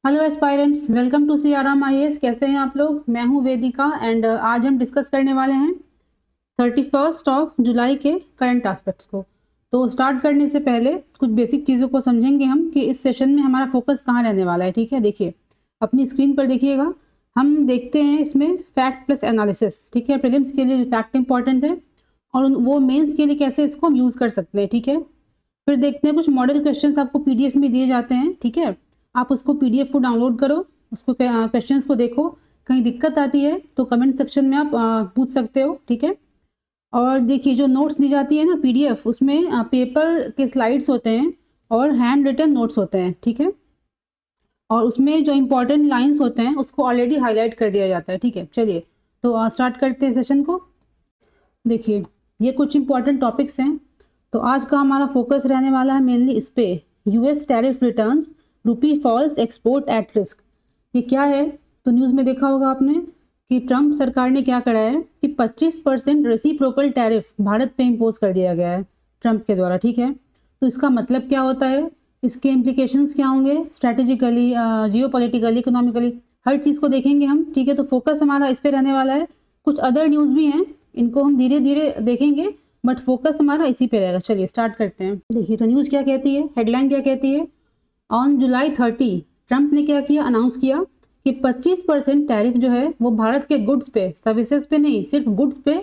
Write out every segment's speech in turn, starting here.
Hello aspirants, welcome to CRM IAS. कैसे हैं आप लोग? मैं हूं वेदिका एंड आज हम डिस्कस करने वाले हैं 31 ऑफ जुलाई के करंट एस्पेक्ट्स को। तो स्टार्ट करने से पहले कुछ बेसिक चीज़ों को समझेंगे हम कि इस सेशन में हमारा फोकस कहाँ रहने वाला है। ठीक है, देखिए अपनी स्क्रीन पर देखिएगा। हम देखते हैं इसमें फैक्ट प्लस एनालिसिस। ठीक है, प्रीलिम्स के लिए फैक्ट इंपॉर्टेंट है और वो मेंस के लिए कैसे इसको हम यूज़ कर सकते हैं। ठीक है, फिर देखते हैं कुछ मॉडल क्वेश्चंस आपको पीडीएफ में दिए जाते हैं। ठीक है, आप उसको पीडीएफ को डाउनलोड करो, उसको क्वेश्चंस को देखो। कहीं दिक्कत आती है तो कमेंट सेक्शन में आप पूछ सकते हो। ठीक है, और देखिए जो नोट्स दी जाती है ना पीडीएफ, उसमें पेपर के स्लाइड्स होते हैं और हैंड रिटन नोट्स होते हैं। ठीक है, और उसमें जो इम्पोर्टेंट लाइंस होते हैं उसको ऑलरेडी हाईलाइट कर दिया जाता है। ठीक है, चलिए तो स्टार्ट करते हैं सेशन को। देखिए ये कुछ इंपॉर्टेंट टॉपिक्स हैं। तो आज का हमारा फोकस रहने वाला है मेनली इस पे, यूएस टैरिफ रिटर्न्स, रूपी फॉल्स, एक्सपोर्ट एट रिस्क। ये क्या है? तो न्यूज़ में देखा होगा आपने कि ट्रंप सरकार ने क्या करा है कि 25% रेसिप्रोकल टैरिफ भारत पे इम्पोज कर दिया गया है ट्रंप के द्वारा। ठीक है, तो इसका मतलब क्या होता है, इसके इम्प्लीकेशंस क्या होंगे स्ट्रैटेजिकली, जियोपॉलिटिकली, इकोनॉमिकली, हर चीज़ को देखेंगे हम। ठीक है, तो फोकस हमारा इस पे रहने वाला है। कुछ अदर न्यूज़ भी हैं, इनको हम धीरे धीरे देखेंगे, बट फोकस हमारा इसी पे रहेगा। चलिए स्टार्ट करते हैं। देखिए तो न्यूज़ क्या कहती है, हेडलाइन क्या कहती है। ऑन जुलाई 30 ट्रंप ने क्या किया, अनाउंस किया कि 25% टैरिफ जो है वो भारत के गुड्स पे, सर्विसेज पे नहीं, सिर्फ गुड्स पे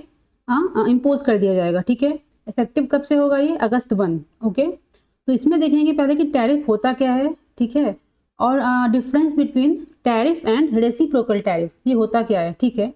इम्पोज कर दिया जाएगा। ठीक है, इफेक्टिव कब से होगा ये? अगस्त 1। ओके, तो इसमें देखेंगे पहले कि टैरिफ होता क्या है। ठीक है, और difference between tariff and reciprocal tariff, ये होता क्या है। ठीक है,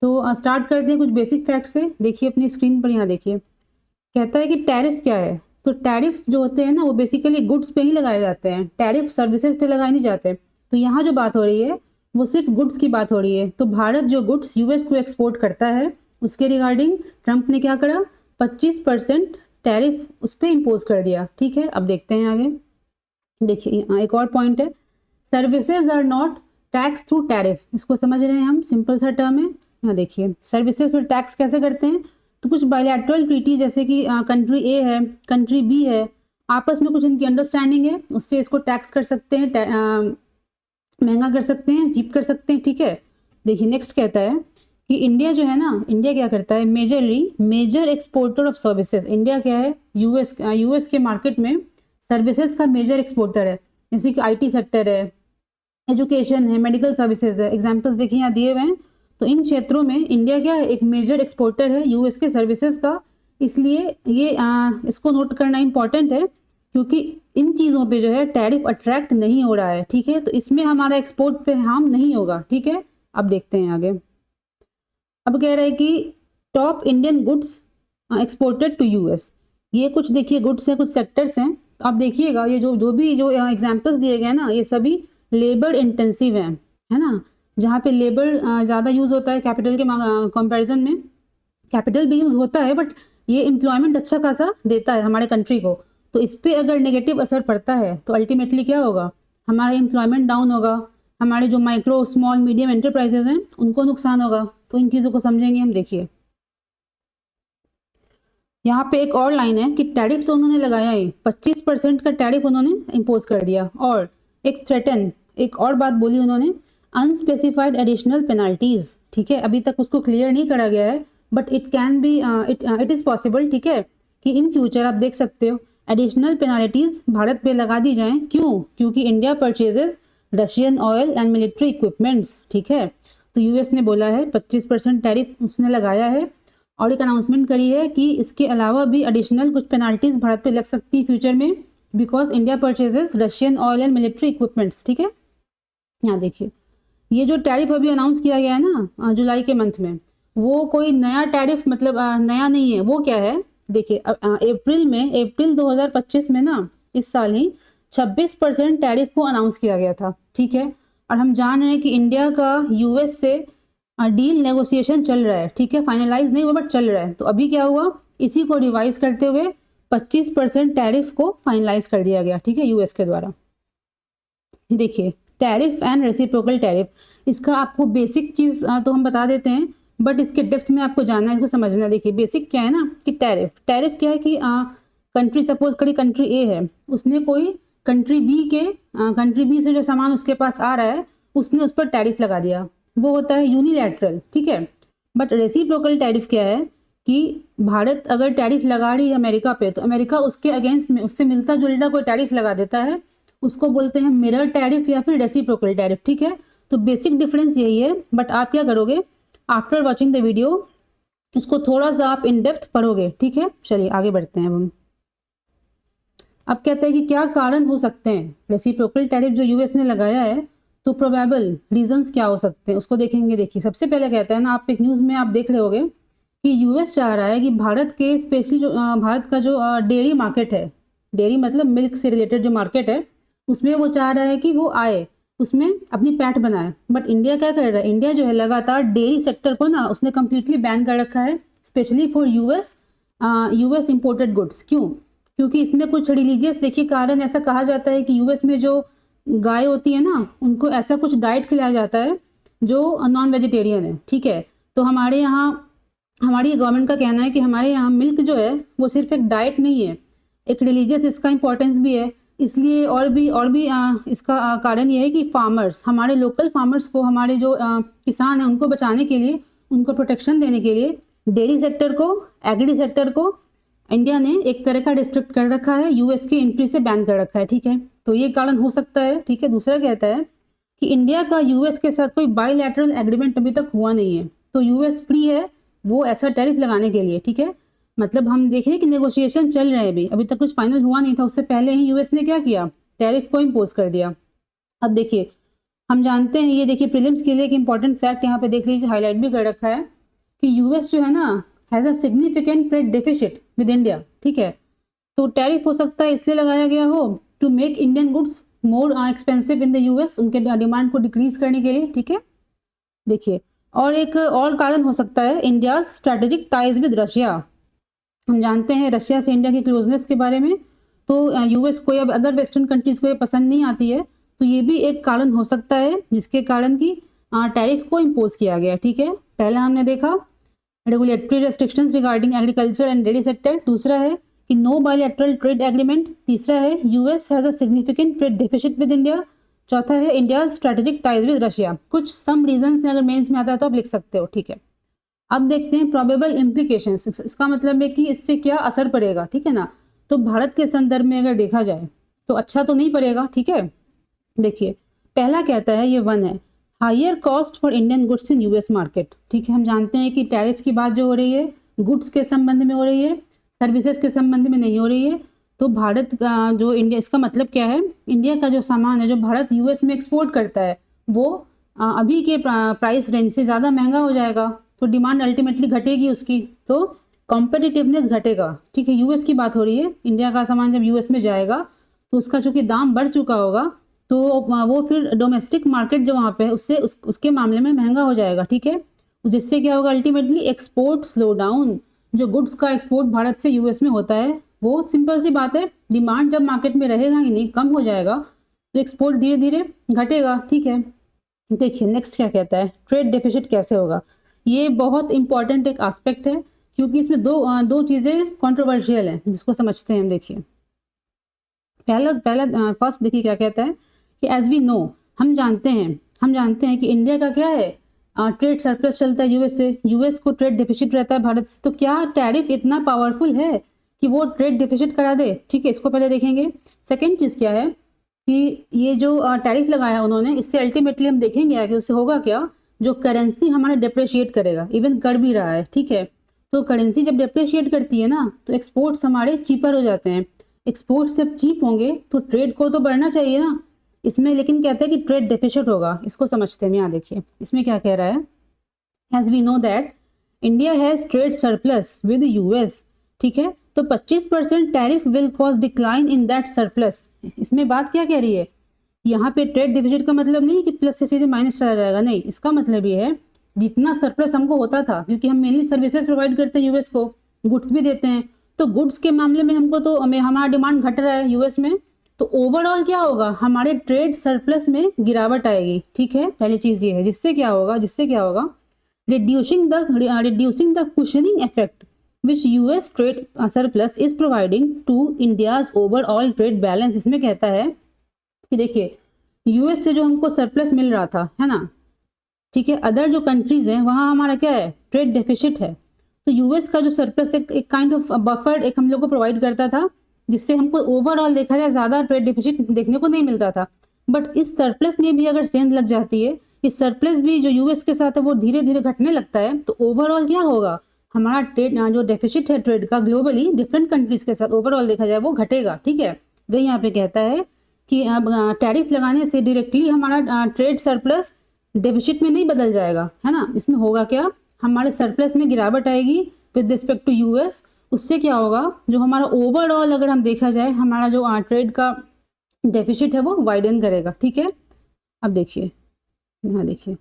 तो स्टार्ट करते हैं कुछ बेसिक फैक्ट से। देखिए अपनी स्क्रीन पर, यहाँ देखिए कहता है कि टैरिफ क्या है। तो टैरिफ जो होते हैं ना वो बेसिकली गुड्स पे ही लगाए जाते हैं, टैरिफ सर्विसेज पे लगाए नहीं जाते। तो यहाँ जो बात हो रही है वो सिर्फ गुड्स की बात हो रही है। तो भारत जो गुड्स यूएस को एक्सपोर्ट करता है उसके रिगार्डिंग ट्रंप ने क्या करा, 25% टैरिफ उस पर इम्पोज कर दिया। ठीक है, अब देखते हैं आगे। देखिए एक और पॉइंट है, services are not tax through tariff. इसको समझ रहे हैं हम, सिंपल सा टर्म है। यहाँ देखिए सर्विसेज फिर टैक्स कैसे करते हैं। तो कुछ बायलैटरल ट्रीटी जैसे कि कंट्री ए है, कंट्री बी है, आपस में कुछ इनकी अंडरस्टैंडिंग है, उससे इसको टैक्स कर सकते हैं, महंगा कर सकते हैं, चीप कर सकते हैं। ठीक है, देखिए नेक्स्ट कहता है कि इंडिया जो है ना, इंडिया क्या करता है, major exporter of services. India क्या है, यूएस के मार्केट में सर्विसेज का मेजर एक्सपोर्टर है। जैसे कि आईटी सेक्टर है, एजुकेशन है, मेडिकल सर्विसेज है, एग्जाम्पल्स देखिए यहाँ दिए हुए हैं। तो इन क्षेत्रों में इंडिया क्या है, एक मेजर एक्सपोर्टर है यूएस के सर्विसेज का। इसलिए ये इसको नोट करना इंपॉर्टेंट है क्योंकि इन चीज़ों पे जो है टैरिफ अट्रैक्ट नहीं हो रहा है। ठीक है, तो इसमें हमारा एक्सपोर्ट पे हार्म नहीं होगा। ठीक है, अब देखते हैं आगे। अब कह रहा है कि top Indian goods exported to US. ये कुछ देखिए गुड्स हैं, कुछ सेक्टर्स हैं। तो आप देखिएगा ये जो भी जो एग्जाम्पल्स दिए गए ना, ये सभी लेबर इंटेंसिव हैं, है ना, जहाँ पे लेबर ज़्यादा यूज़ होता है कैपिटल के कंपैरिजन में। कैपिटल भी यूज़ होता है बट ये एम्प्लॉयमेंट अच्छा खासा देता है हमारे कंट्री को। तो इस पर अगर नेगेटिव असर पड़ता है तो अल्टीमेटली क्या होगा, हमारा एम्प्लॉयमेंट डाउन होगा, हमारे जो माइक्रो स्मॉल मीडियम एंटरप्राइजेज हैं उनको नुकसान होगा। तो इन चीज़ों को समझेंगे हम। देखिए यहाँ पे एक और लाइन है कि टैरिफ तो उन्होंने लगाया ही, 25% का टैरिफ उन्होंने इम्पोज कर दिया, और एक थ्रेटन, एक और बात बोली उन्होंने, अनस्पेसिफाइड एडिशनल पेनाल्टीज। ठीक है, अभी तक उसको क्लियर नहीं करा गया है but it can be, it is possible. ठीक है, कि इन फ्यूचर आप देख सकते हो एडिशनल पेनाल्टीज भारत पे लगा दी जाएं। क्यों? क्योंकि India purchases Russian oil and military equipments. ठीक है, तो यूएस ने बोला है 25% टैरिफ उसने लगाया है और एक अनाउंसमेंट करी है कि इसके अलावा भी एडिशनल कुछ पेनाल्टीज भारत पे लग सकती है फ्यूचर में, because India purchases Russian oil and military equipments. ठीक है, यहाँ देखिए ये जो टैरिफ अभी अनाउंस किया गया है ना जुलाई के मंथ में, वो कोई नया टैरिफ मतलब नया नहीं है। वो क्या है, देखिए अप्रैल 2025 में ना, इस साल ही 26% टैरिफ को अनाउंस किया गया था। ठीक है, और हम जान रहे हैं कि इंडिया का यूएस से डील नेगोशिएशन चल रहा है। ठीक है, फाइनलाइज नहीं हुआ बट चल रहा है। तो अभी क्या हुआ, इसी को रिवाइज करते हुए 25% टैरिफ को फाइनलाइज कर दिया गया। ठीक है, यूएस के द्वारा। देखिए टैरिफ एंड रेसिप्रोकल टैरिफ, इसका आपको बेसिक चीज़ तो हम बता देते हैं बट इसके डेप्थ में आपको जानना है, इसको समझना है। देखिए बेसिक क्या है ना कि टैरिफ क्या है कि कंट्री, सपोज करी कंट्री ए है, उसने कोई कंट्री बी से जो सामान उसके पास आ रहा है उसने उस पर टैरिफ लगा दिया, वो होता है यूनिलैटरल, ठीक है। बट रेसिप्रोकल टैरिफ क्या है कि भारत अगर टैरिफ लगा रही है अमेरिका पे, तो अमेरिका उसके अगेंस्ट में उससे मिलता जुलता कोई टैरिफ लगा देता है, उसको बोलते हैं मिरर टैरिफ या फिर रेसिप्रोकल टैरिफ, ठीक है। तो बेसिक डिफरेंस यही है। बट आप क्या करोगे, आफ्टर वॉचिंग द वीडियो इसको थोड़ा सा आप इन डेप्थ पढ़ोगे, ठीक है। चलिए आगे बढ़ते हैं हम। अब कहते हैं कि क्या कारण हो सकते हैं रेसिप्रोकल टैरिफ जो यूएस ने लगाया है, तो प्रोबेबल रीजंस क्या हो सकते हैं उसको देखेंगे। देखिए सबसे पहले कहता है ना, आप एक न्यूज़ में आप देख रहे होगे कि यूएस चाह रहा है कि भारत के स्पेशली जो भारत का जो डेयरी मार्केट है, डेयरी मतलब मिल्क से रिलेटेड जो मार्केट है, उसमें वो चाह रहा है कि वो आए, उसमें अपनी पैठ बनाए। बट इंडिया क्या कर रहा है, इंडिया जो है लगातार डेयरी सेक्टर को ना उसने कम्प्लीटली बैन कर रखा है, specially for US imported goods. क्यों? क्योंकि इसमें कुछ रिलीजियस देखिए कारण, ऐसा कहा जाता है कि यूएस में जो गाय होती है ना, उनको ऐसा कुछ डाइट खिलाया जाता है जो नॉन वेजिटेरियन है, ठीक है। तो हमारे यहाँ हमारी गवर्नमेंट का कहना है कि हमारे यहाँ मिल्क जो है वो सिर्फ एक डाइट नहीं है, एक रिलीजियस इसका इंपॉर्टेंस भी है। इसलिए और भी इसका कारण ये है कि फार्मर्स, हमारे लोकल फार्मर्स को, हमारे जो किसान हैं उनको बचाने के लिए, उनको प्रोटेक्शन देने के लिए डेयरी सेक्टर को, एग्री सेक्टर को इंडिया ने एक तरह का रिस्ट्रिक्ट कर रखा है, यूएस की एंट्री से बैन कर रखा है, ठीक है। तो ये कारण हो सकता है, ठीक है। दूसरा कहता है कि इंडिया का यूएस के साथ कोई बायलैटरल एग्रीमेंट अभी तक हुआ नहीं है, तो यूएस फ्री है वो ऐसा टैरिफ लगाने के लिए, ठीक है। मतलब हम देख रहे हैं कि नेगोशिएशन चल रहे हैं, अभी तक कुछ फाइनल हुआ नहीं था, उससे पहले ही यूएस ने क्या किया, टैरिफ को इम्पोज कर दिया। अब देखिए हम जानते हैं, ये देखिए प्रीलिम्स के लिए एक इंपॉर्टेंट फैक्ट यहाँ पे देख लीजिए, हाईलाइट भी कर रखा है कि यूएस जो है ना has a significant trade deficit with India, ठीक है। तो टैरिफ हो सकता है इसलिए लगाया गया हो to make Indian goods more expensive in the US, उनके डिमांड को डिक्रीज करने के लिए, ठीक है। देखिए और एक और कारण हो सकता है India strategic ties with Russia. हम जानते हैं रशिया से इंडिया की क्लोजनेस के बारे में, तो यूएस को या अदर वेस्टर्न कंट्रीज को ये पसंद नहीं आती है, तो ये भी एक कारण हो सकता है जिसके कारण की टैरिफ को इम्पोज किया गया, ठीक है। पहला हमने देखा regulatory restrictions regarding agriculture and dairy sector, दूसरा है कि नो बायलैटरल ट्रेड एग्रीमेंट, तीसरा है US has a significant trade deficit with India, चौथा है India strategic ties with Russia. कुछ सम रीजंस अगर मेंस में आता है तो आप लिख सकते हो, ठीक है। अब देखते हैं प्रोबेबल इम्प्लीकेशंस, इसका मतलब है कि इससे क्या असर पड़ेगा, ठीक है ना। तो भारत के संदर्भ में अगर देखा जाए तो अच्छा तो नहीं पड़ेगा, ठीक है। देखिए पहला कहता है, ये वन है, higher cost for Indian goods in US market, ठीक है। हम जानते हैं कि टैरिफ की बात जो हो रही है गुड्स के संबंध में हो रही है, सर्विसेज के संबंध में नहीं हो रही है। तो भारत का जो इंडिया, इसका मतलब क्या है, इंडिया का जो सामान है जो भारत यूएस में एक्सपोर्ट करता है वो अभी के प्राइस रेंज से ज़्यादा महंगा हो जाएगा, तो डिमांड अल्टीमेटली घटेगी उसकी, तो कॉम्पिटिटिवनेस घटेगा, ठीक है। यूएस की बात हो रही है, इंडिया का सामान जब यूएस में जाएगा तो उसका चूंकि दाम बढ़ चुका होगा, तो वो फिर डोमेस्टिक मार्केट जो वहाँ पे है उससे उसके मामले में महंगा हो जाएगा, ठीक है। जिससे क्या होगा, अल्टीमेटली एक्सपोर्ट स्लो डाउन, जो गुड्स का एक्सपोर्ट भारत से यूएस में होता है वो सिंपल सी बात है, डिमांड जब मार्केट में रहेगा ही नहीं, कम हो जाएगा, तो एक्सपोर्ट धीरे धीरे घटेगा, ठीक है। देखिए नेक्स्ट क्या कहता है, ट्रेड डेफिसिट कैसे होगा। ये बहुत इंपॉर्टेंट एक एस्पेक्ट है, क्योंकि इसमें दो चीज़ें कंट्रोवर्शियल हैं जिसको समझते हैं हम। देखिए पहला फर्स्ट देखिए क्या कहता है कि एज वी नो, हम जानते हैं कि इंडिया का क्या है, ट्रेड सरप्लस चलता है यूएस से, यूएस को ट्रेड डेफिसिट रहता है भारत से। तो क्या टैरिफ इतना पावरफुल है कि वो ट्रेड डेफिसिट करा दे, ठीक है। इसको पहले देखेंगे। सेकेंड चीज़ क्या है कि ये जो टैरिफ लगाया उन्होंने, इससे अल्टीमेटली हम देखेंगे आगे उससे होगा क्या, जो करेंसी हमारा डिप्रिशिएट करेगा, इवन कर भी रहा है, ठीक है। तो करेंसी जब डिप्रिशिएट करती है ना, तो एक्सपोर्ट्स हमारे चीपर हो जाते हैं, एक्सपोर्ट्स जब चीप होंगे तो ट्रेड को तो बढ़ना चाहिए ना इसमें, लेकिन कहते हैं कि ट्रेड डेफिसिट होगा। इसको समझते हैं, यहाँ देखिए इसमें क्या कह रहा है, as we know that India has trade surplus with US, ठीक है। तो 25% tariff will cause decline in that surplus. इसमें बात क्या कह रही है, यहाँ पे ट्रेड डिफिसिट का मतलब नहीं कि प्लस से सीधे माइनस चला जाएगा, नहीं, इसका मतलब ये है जितना सरप्लस हमको होता था, क्योंकि हम मेनली सर्विसेज प्रोवाइड करते हैं यूएस को, गुड्स भी देते हैं, तो गुड्स के मामले में हमको तो हमारा डिमांड घट रहा है यूएस में, तो ओवरऑल क्या होगा, हमारे ट्रेड सरप्लस में गिरावट आएगी, ठीक है। पहली चीज़ ये है, जिससे क्या होगा reducing the cushioning effect, which US trade surplus is providing to India's overall trade balance. इसमें कहता है कि देखिए यूएस से जो हमको सरप्लस मिल रहा था, है ना, ठीक है, अदर जो कंट्रीज हैं वहाँ हमारा क्या है, ट्रेड डेफिसिट है। तो यूएस का जो सरप्लस एक काइंड ऑफ बफर एक हम लोग को प्रोवाइड करता था, जिससे हमको ओवरऑल देखा जाए ज़्यादा ट्रेड डेफिसिट देखने को नहीं मिलता था। बट इस सरप्लस में भी अगर सेंध लग जाती है, इस सरप्लस भी जो यूएस के साथ है वो धीरे धीरे घटने लगता है, तो ओवरऑल क्या होगा, हमारा ट्रेड जो डेफिसिट है ट्रेड का ग्लोबली डिफरेंट कंट्रीज के साथ ओवरऑल देखा जाए वो घटेगा। ठीक है, वही यहाँ पे कहता है कि अब टैरिफ लगाने से डायरेक्टली हमारा ट्रेड सरप्लस डेफिसिट में नहीं बदल जाएगा, है ना। इसमें होगा क्या, हमारे सरप्लस में गिरावट आएगी विद रिस्पेक्ट टू यूएस। उससे क्या होगा, जो हमारा ओवरऑल अगर हम देखा जाए हमारा जो ट्रेड का डेफिसिट है वो वाइडन करेगा। ठीक है, अब देखिए यहाँ देखिए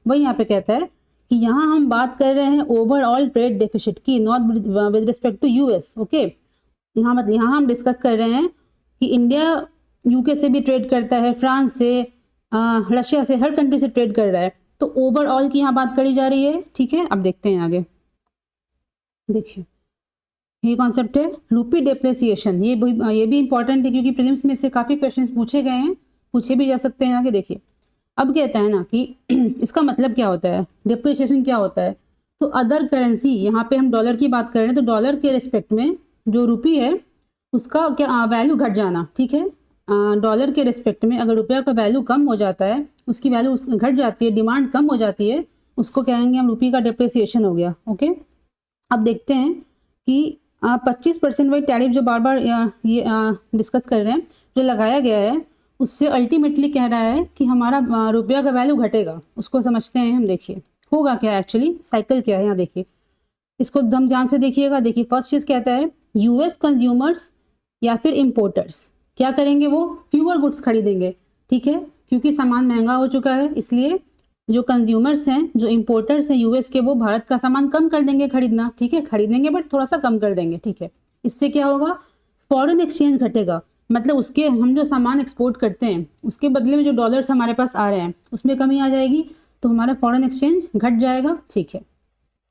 वही यहाँ पे कहता है कि यहाँ हम बात कर रहे हैं ओवरऑल ट्रेड डेफिसिट की, not with respect to US. Okay, यहाँ हम डिस्कस कर रहे हैं कि इंडिया यूके से भी ट्रेड करता है, फ्रांस से, रशिया से, हर कंट्री से ट्रेड कर रहा है, तो ओवरऑल की यहाँ बात करी जा रही है। ठीक है, अब देखते हैं आगे। देखिए ये कॉन्सेप्ट है रूपी डेप्रिसिएशन, ये भी इंपॉर्टेंट है क्योंकि प्रीलिम्स में से काफ़ी क्वेश्चंस पूछे गए हैं, पूछे भी जा सकते हैं आगे। देखिए अब कहता है ना कि इसका मतलब क्या होता है, डेप्रिसिएशन क्या होता है। तो अदर करेंसी, यहाँ पे हम डॉलर की बात कर रहे हैं, तो डॉलर के रिस्पेक्ट में जो रुपी है उसका क्या वैल्यू घट जाना। ठीक है, डॉलर के रिस्पेक्ट में अगर रुपया का वैल्यू कम हो जाता है, उसकी वैल्यू घट जाती है, डिमांड कम हो जाती है, उसको कहेंगे हम रुपये का डेप्रिसिएशन हो गया। ओके, अब देखते हैं कि 25% वही टैरिफ जो बार बार ये डिस्कस कर रहे हैं जो लगाया गया है, उससे अल्टीमेटली कह रहा है कि हमारा रुपया का वैल्यू घटेगा। उसको समझते हैं हम। देखिए होगा क्या एक्चुअली, साइकिल क्या है यहाँ देखिए, इसको एकदम ध्यान से देखिएगा। देखिए फर्स्ट चीज़ कहता है यूएस कंज्यूमर्स या फिर इम्पोर्टर्स क्या करेंगे, वो फ्यूअर गुड्स खरीदेंगे। ठीक है, क्योंकि सामान महंगा हो चुका है, इसलिए जो कंज्यूमर्स हैं, जो इम्पोर्टर्स हैं यूएस के, वो भारत का सामान कम कर देंगे खरीदना। ठीक है, खरीदेंगे बट थोड़ा सा कम कर देंगे। ठीक है, इससे क्या होगा, फॉरेन एक्सचेंज घटेगा, मतलब उसके हम जो सामान एक्सपोर्ट करते हैं उसके बदले में जो डॉलर्स हमारे पास आ रहे हैं उसमें कमी आ जाएगी, तो हमारा फॉरेन एक्सचेंज घट जाएगा। ठीक है,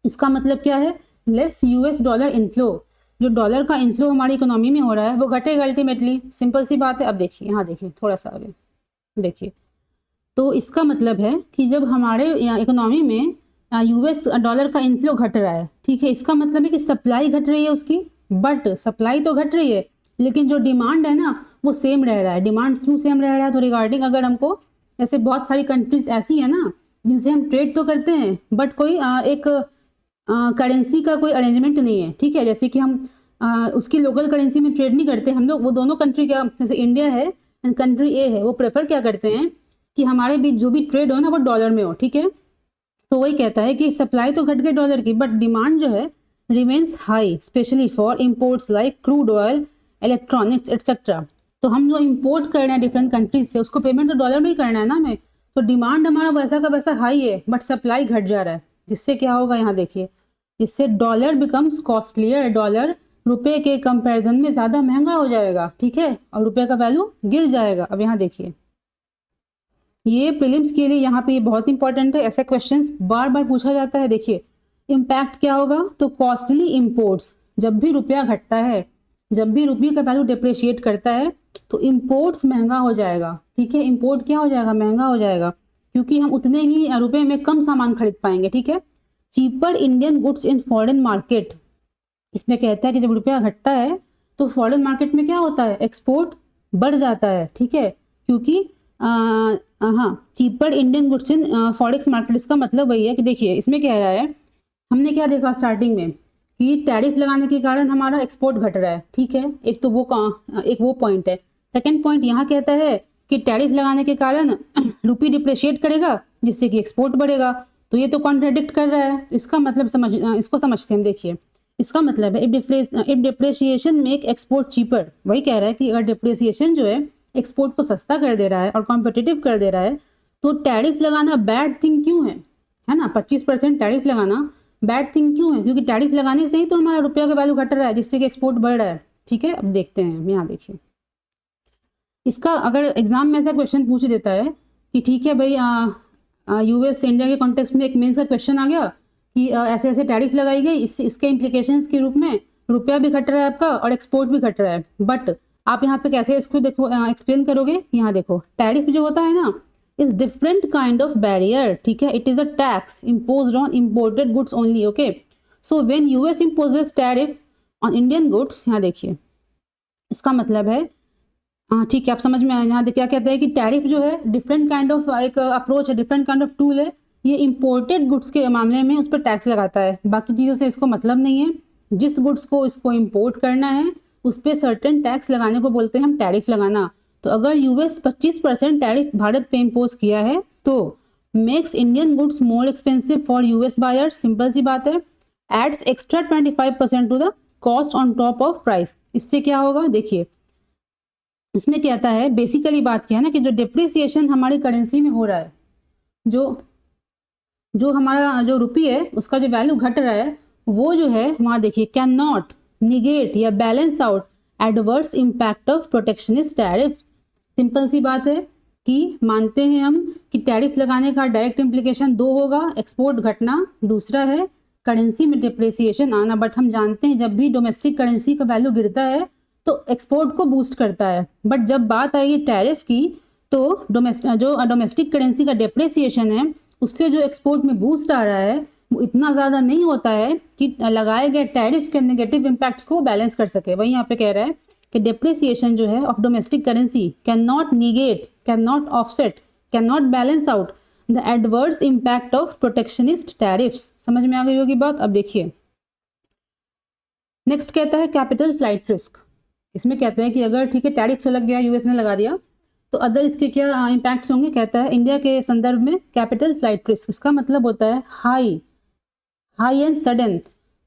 इसका मतलब क्या है, लेस यूएस डॉलर इनफ्लो, जो डॉलर का इनफ्लो हमारी इकोनॉमी में हो रहा है वो घटेगा अल्टीमेटली, सिंपल सी बात है। अब देखिए यहाँ देखिए थोड़ा सा आगे देखिए, तो इसका मतलब है कि जब हमारे इकोनॉमी में यूएस डॉलर का इनफ्लो घट रहा है, ठीक है, इसका मतलब है कि सप्लाई घट रही है उसकी, बट सप्लाई तो घट रही है लेकिन जो डिमांड है ना वो सेम रह रहा है। डिमांड क्यों सेम रह रहा है, तो रिगार्डिंग अगर हमको, ऐसे बहुत सारी कंट्रीज ऐसी है ना जिनसे हम ट्रेड तो करते हैं बट कोई एक करेंसी का कोई अरेंजमेंट नहीं है। ठीक है, जैसे कि हम उसकी लोकल करेंसी में ट्रेड नहीं करते हम लोग, वो दोनों कंट्री क्या, जैसे इंडिया है एंड कंट्री ए है, वो प्रेफर क्या करते हैं कि हमारे बीच जो भी ट्रेड हो ना वो डॉलर में हो। ठीक है, तो वही कहता है कि सप्लाई तो घट गई डॉलर की, बट डिमांड जो है remains high, specially for imports like crude oil, electronics etcetera. तो हम जो इम्पोर्ट कर रहे हैं डिफरेंट कंट्रीज से, उसको पेमेंट तो डॉलर में ही करना है ना हमें, तो डिमांड हमारा वैसा का वैसा हाई है बट सप्लाई घट जा रहा है, जिससे क्या होगा यहाँ देखिए, जिससे डॉलर बिकम्स कॉस्टलियर, डॉलर रुपए के कंपैरिजन में ज़्यादा महंगा हो जाएगा। ठीक है, और रुपए का वैल्यू गिर जाएगा। अब यहाँ देखिए ये प्रीलिम्स के लिए यहाँ पे ये बहुत इंपॉर्टेंट है, ऐसा क्वेश्चंस बार बार पूछा जाता है। देखिए इम्पैक्ट क्या होगा, तो कॉस्टली इम्पोर्ट्स, जब भी रुपया घटता है, जब भी रुपये का वैल्यू डिप्रिशिएट करता है तो इम्पोर्ट्स महंगा हो जाएगा। ठीक है, इम्पोर्ट क्या हो जाएगा, महंगा हो जाएगा, क्योंकि हम उतने ही रुपए में कम सामान खरीद पाएंगे। ठीक है, cheaper Indian goods in foreign market, इसमें कहता है कि जब रुपया घटता है तो फॉरेन मार्केट में क्या होता है, एक्सपोर्ट बढ़ जाता है। ठीक है, क्योंकि हाँ चीपर इंडियन गुड्स इन फॉरेक्स मार्केट, इसका मतलब वही है कि देखिए इसमें कह रहा है, हमने क्या देखा स्टार्टिंग में कि टैरिफ लगाने के कारण हमारा एक्सपोर्ट घट रहा है। ठीक है, एक तो वो पॉइंट है। सेकंड पॉइंट यहाँ कहता है कि टैरिफ लगाने के कारण रुपी डिप्रिशिएट करेगा जिससे कि एक्सपोर्ट बढ़ेगा, तो ये तो कॉन्ट्राडिक्ट कर रहा है। इसका मतलब इसको समझते हैं हम। देखिए इसका मतलब है if depreciation make export cheaper, वही कह रहा है कि अगर डिप्रिसिएशन जो है एक्सपोर्ट को सस्ता कर दे रहा है और कॉम्पिटिटिव कर दे रहा है, तो टैरिफ लगाना बैड थिंग क्यों है ना, 25% टैरिफ लगाना बैड थिंग क्यों है, क्योंकि टैरिफ लगाने से ही तो हमारा रुपया का वैल्यू घट रहा है जिससे कि एक्सपोर्ट बढ़ रहा है। ठीक है, अब देखते हैं यहाँ देखिए, इसका अगर एग्जाम में ऐसा क्वेश्चन पूछ देता है कि ठीक है भाई यूएस इंडिया के कॉन्टेक्स्ट में एक मेंस का क्वेश्चन आ गया कि ऐसे ऐसे टैरिफ लगाई गई, इसके इम्प्लीकेशंस के रूप में रुपया भी घट रहा है आपका और एक्सपोर्ट भी घट रहा है। बट आप यहाँ पे कैसे इसको देखो एक्सप्लेन करोगे, यहाँ देखो टैरिफ जो होता है ना is different kind of barrier, ठीक है। It is a tax imposed on imported goods only, okay. So when US imposes tariff on Indian goods, यहाँ देखिए इसका मतलब है, हाँ ठीक है, आप समझ में आए। यहाँ क्या कहते हैं कि टैरिफ जो है डिफरेंट काइंड ऑफ एक अप्रोच है, डिफरेंट काइंड ऑफ टूल है। ये इंपोर्टेड गुड्स के मामले में उस पर टैक्स लगाता है, बाकी चीज़ों से इसको मतलब नहीं है। जिस गुड्स को इसको इंपोर्ट करना है उस पर सर्टेन टैक्स लगाने को बोलते हैं हम टैरिफ लगाना। तो अगर यूएस 25% टैरिफ भारत पे इम्पोज किया है तो makes Indian goods more expensive for US buyers, simple सी बात है। Adds extra 25% to the cost on top of price. इससे क्या होगा देखिए, इसमें क्या आता है, बेसिकली बात क्या है ना कि जो डिप्रिसिएशन हमारी करेंसी में हो रहा है, जो हमारा जो रुपये है उसका जो वैल्यू घट रहा है, वो जो है वहाँ देखिए कैन नॉट निगेट या balance out adverse impact of protectionist tariff. Simple सी बात है कि मानते हैं हम कि टैरिफ लगाने का डायरेक्ट इम्प्लीकेशन दो होगा, एक्सपोर्ट घटना, दूसरा है करेंसी में डिप्रिसिएशन आना। बट हम जानते हैं जब भी डोमेस्टिक करेंसी का वैल्यू गिरता है तो एक्सपोर्ट को बूस्ट करता है। बट जब बात आई टैरिफ की तो डोमेस्टिक करेंसी का डिप्रिसिएशन है उससे जो एक्सपोर्ट में बूस्ट आ रहा है वो इतना ज़्यादा नहीं होता है कि लगाए गए टैरिफ के नेगेटिव इम्पैक्ट्स को बैलेंस कर सके। वही यहाँ पे कह रहा है कि डिप्रिसिएशन जो है of domestic currency can not negate, can not offset, can not balance out the adverse impact of protectionist tariffs. समझ में आ गई होगी बात। अब देखिए नेक्स्ट कहता है कैपिटल फ्लाइट रिस्क। इसमें कहते हैं कि अगर ठीक है टैरिफ चलक गया, यूएस ने लगा दिया, तो अदर इसके क्या इम्पैक्ट्स होंगे। कहता है इंडिया के संदर्भ में कैपिटल फ्लाइट रिस्क, इसका मतलब होता है हाई एंड सडन,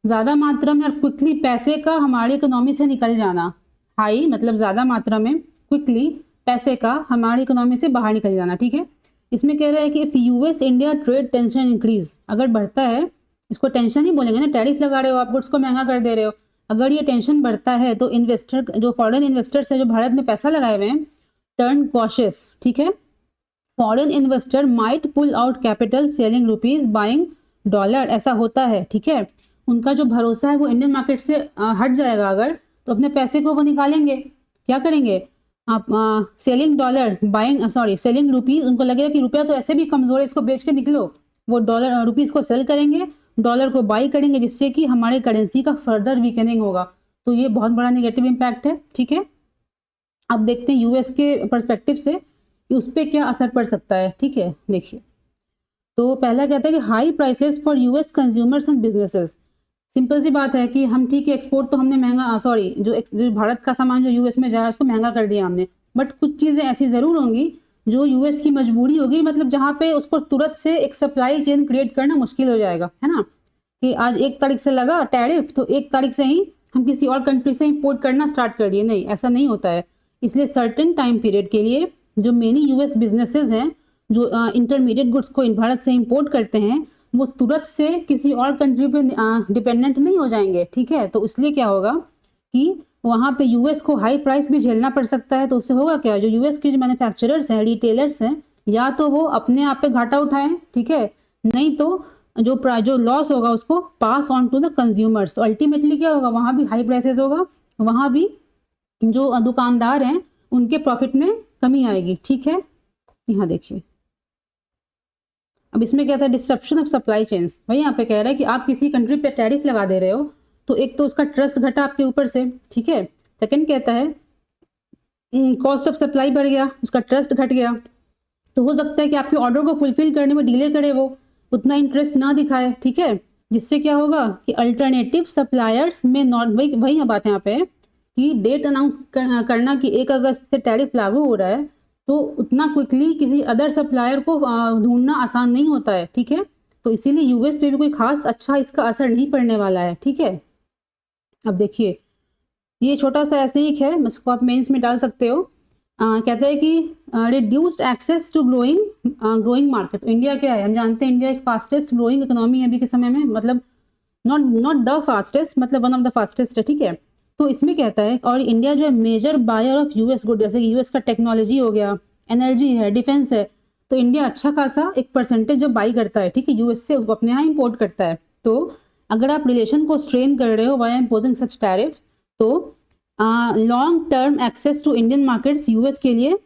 ज़्यादा मात्रा में और क्विकली पैसे का हमारी इकोनॉमी से निकल जाना। हाई मतलब ज़्यादा मात्रा में, क्विकली पैसे का हमारी इकोनॉमी से बाहर निकल जाना, ठीक है। इसमें कह रहा है कि if US India trade tension increase, अगर बढ़ता है, इसको टेंशन ही बोलेंगे ना, टैरिफ लगा रहे हो आप, गुड्स को महंगा कर दे रहे हो, अगर ये टेंशन बढ़ता है तो इन्वेस्टर जो फॉरेन इन्वेस्टर्स है जो भारत में पैसा लगाए हुए हैं टर्न कॉशियस, ठीक है। Foreign investor might pull out capital selling rupees buying dollar, ऐसा होता है, ठीक है। उनका जो भरोसा है वो इंडियन मार्केट से हट जाएगा अगर, तो अपने पैसे को वो निकालेंगे, क्या करेंगे आप, selling dollar buying selling rupees, उनको लगेगा कि रुपया तो ऐसे भी कमजोर है, इसको बेच के निकलो, वो डॉलर रुपीज को सेल करेंगे, डॉलर को बाई करेंगे, जिससे कि हमारे करेंसी का फर्दर वीकनिंग होगा। तो ये बहुत बड़ा नेगेटिव इम्पैक्ट है, ठीक है। अब देखते हैं यूएस के पर्सपेक्टिव से कि उस पर क्या असर पड़ सकता है, ठीक है। देखिए तो पहला कहता है कि high prices for US consumers and businesses. Simple सी बात है कि हम ठीक है एक्सपोर्ट तो हमने महंगा जो भारत का सामान जो यूएस में जाए उसको महंगा कर दिया हमने, बट कुछ चीज़ें ऐसी ज़रूर होंगी जो यूएस की मजबूरी होगी, मतलब जहाँ पे उसको तुरंत से एक सप्लाई चेन क्रिएट करना मुश्किल हो जाएगा, है ना। कि आज 1 तारीख से लगा टैरिफ तो 1 तारीख से ही हम किसी और कंट्री से इंपोर्ट करना स्टार्ट कर दिए, नहीं, ऐसा नहीं होता है। इसलिए सर्टेन टाइम पीरियड के लिए जो मेनी यूएस बिजनेसेस हैं जो इंटरमीडिएट गुड्स को भारत से इंपोर्ट करते हैं वो तुरंत से किसी और कंट्री पे डिपेंडेंट नहीं हो जाएंगे, ठीक है। तो इसलिए क्या होगा कि वहाँ पे यूएस को हाई प्राइस भी झेलना पड़ सकता है। तो उससे होगा क्या, जो यूएस के जो मैन्युफैक्चरर्स हैं, रिटेलर्स हैं, या तो वो अपने आप पे घाटा उठाएं, ठीक है, नहीं तो जो लॉस होगा उसको pass on to the consumers. तो अल्टीमेटली क्या होगा, वहाँ भी हाई प्राइसेस होगा, वहाँ भी जो दुकानदार हैं उनके प्रॉफिट में कमी आएगी, ठीक है। यहाँ देखिए अब इसमें क्या था, डिस्ट्रप्शन ऑफ सप्लाई चेन्स। भाई यहाँ पे कह रहा है कि आप किसी कंट्री पे टैरिफ लगा दे रहे हो तो एक तो उसका ट्रस्ट घटा आपके ऊपर से, ठीक है। सेकंड कहता है कॉस्ट ऑफ सप्लाई बढ़ गया, उसका ट्रस्ट घट गया, तो हो सकता है कि आपके ऑर्डर को फुलफिल करने में डिले करे, वो उतना इंटरेस्ट ना दिखाए, ठीक है। जिससे क्या होगा कि अल्टरनेटिव सप्लायर्स में नॉट, वही बात यहाँ पे है कि डेट अनाउंस करना कि 1 अगस्त से टैरिफ लागू हो रहा है, तो उतना क्विकली किसी अदर सप्लायर को ढूंढना आसान नहीं होता है, ठीक है। तो इसीलिए यूएस पे भी कोई खास अच्छा इसका असर नहीं पड़ने वाला है, ठीक है। अब देखिए ये छोटा सा ऐसे ही है, इसको आप मेंस में डाल सकते हो। कहता है कि reduced access to growing market. India क्या है, हम जानते हैं इंडिया एक फास्टेस्ट ग्रोइंग इकोनॉमी है अभी के समय में, मतलब नॉट द फास्टेस्ट, मतलब वन ऑफ द फास्टेस्ट है, ठीक है। तो इसमें कहता है और इंडिया जो है major buyer of US good, जैसे कि यूएस का टेक्नोलॉजी हो गया, एनर्जी है, डिफेंस है, तो इंडिया अच्छा खासा एक परसेंटेज जो बाई करता है, ठीक है, यूएस से अपने यहाँ इंपोर्ट करता है। तो अगर आप रिलेशन को स्ट्रेन कर रहे हो वाई इम्पोजिंग सच टैरिफ, तो long term access to Indian markets US के लिए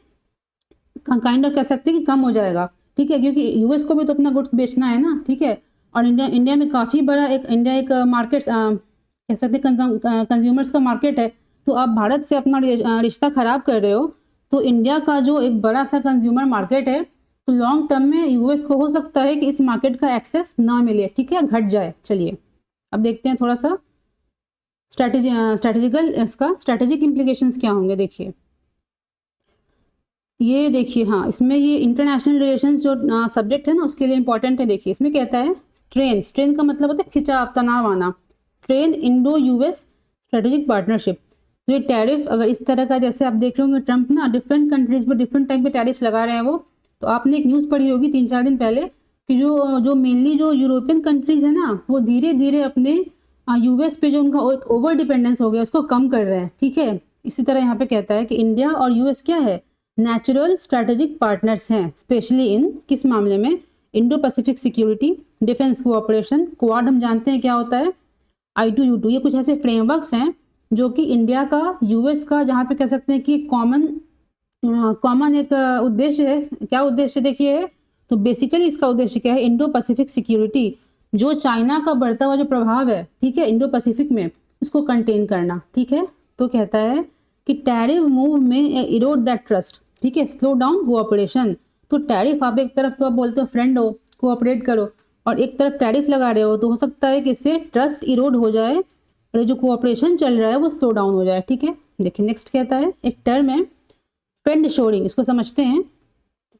काइंड ऑफ कह सकते हैं कि कम हो जाएगा, ठीक है, क्योंकि यूएस को भी तो अपना गुड्स बेचना है ना, ठीक है। और इंडिया में काफ़ी बड़ा एक मार्केट कह सकते हैं कंज्यूमर्स का मार्केट है। तो आप भारत से अपना रिश्ता खराब कर रहे हो, तो इंडिया का जो एक बड़ा सा कंज्यूमर मार्केट है, तो लॉन्ग टर्म में यूएस को हो सकता है कि इस मार्केट का एक्सेस ना मिले, ठीक है, घट जाए। चलिए अब देखते हैं थोड़ा सा स्ट्रैटेजिक इम्प्लीकेशंस क्या होंगे। देखिए ये देखिए, हाँ, इसमें ये इंटरनेशनल रिलेशंस जो सब्जेक्ट है ना उसके लिए इंपॉर्टेंट है। देखिए इसमें कहता है स्ट्रेन का मतलब होता है खिंचाव, तनाव आना। Strain Indo US strategic partnership. तो ये टैरिफ अगर इस तरह का, जैसे आप देख रहे होंगे ट्रंप ना डिफरेंट कंट्रीज पर डिफरेंट टाइप के टैरिफ लगा रहे हैं वो। तो आपने एक न्यूज़ पढ़ी होगी 3-4 दिन पहले कि जो मेनली जो यूरोपियन कंट्रीज है ना, वो धीरे धीरे अपने यूएस पे जो उनका ओवर डिपेंडेंस हो गया उसको कम कर रहे हैं, ठीक है। इसी तरह यहाँ पे कहता है कि इंडिया और यूएस क्या है, नेचुरल स्ट्रैटेजिक पार्टनर्स हैं, स्पेशली इन किस मामले में, Indo Pacific security, defence cooperation. Quad हम जानते हैं क्या होता है, I2U2, ये कुछ ऐसे फ्रेमवर्क्स हैं जो कि इंडिया का यूएस का, जहाँ पे कह सकते हैं कि कॉमन एक उद्देश्य है। क्या उद्देश्य देखिए है, तो बेसिकली इसका उद्देश्य क्या है, इंडो पैसिफिक सिक्योरिटी, जो चाइना का बढ़ता हुआ जो प्रभाव है, ठीक है, इंडो पैसिफिक में, उसको कंटेन करना, ठीक है। तो कहता है कि टैरिफ मूव में इरोड दैट ट्रस्ट, ठीक है, स्लो डाउन कोऑपरेशन। तो टैरिफ, आप एक तरफ तो आप बोलते हो फ्रेंड हो, कोऑपरेट करो, और एक तरफ टैरिफ लगा रहे हो, तो हो सकता है कि इससे ट्रस्ट इरोड हो जाए और जो कोऑपरेशन चल रहा है वो स्लो डाउन हो जाए, ठीक है। देखिए नेक्स्ट कहता है, एक टर्म है फ्रेंड शोरिंग, इसको समझते हैं।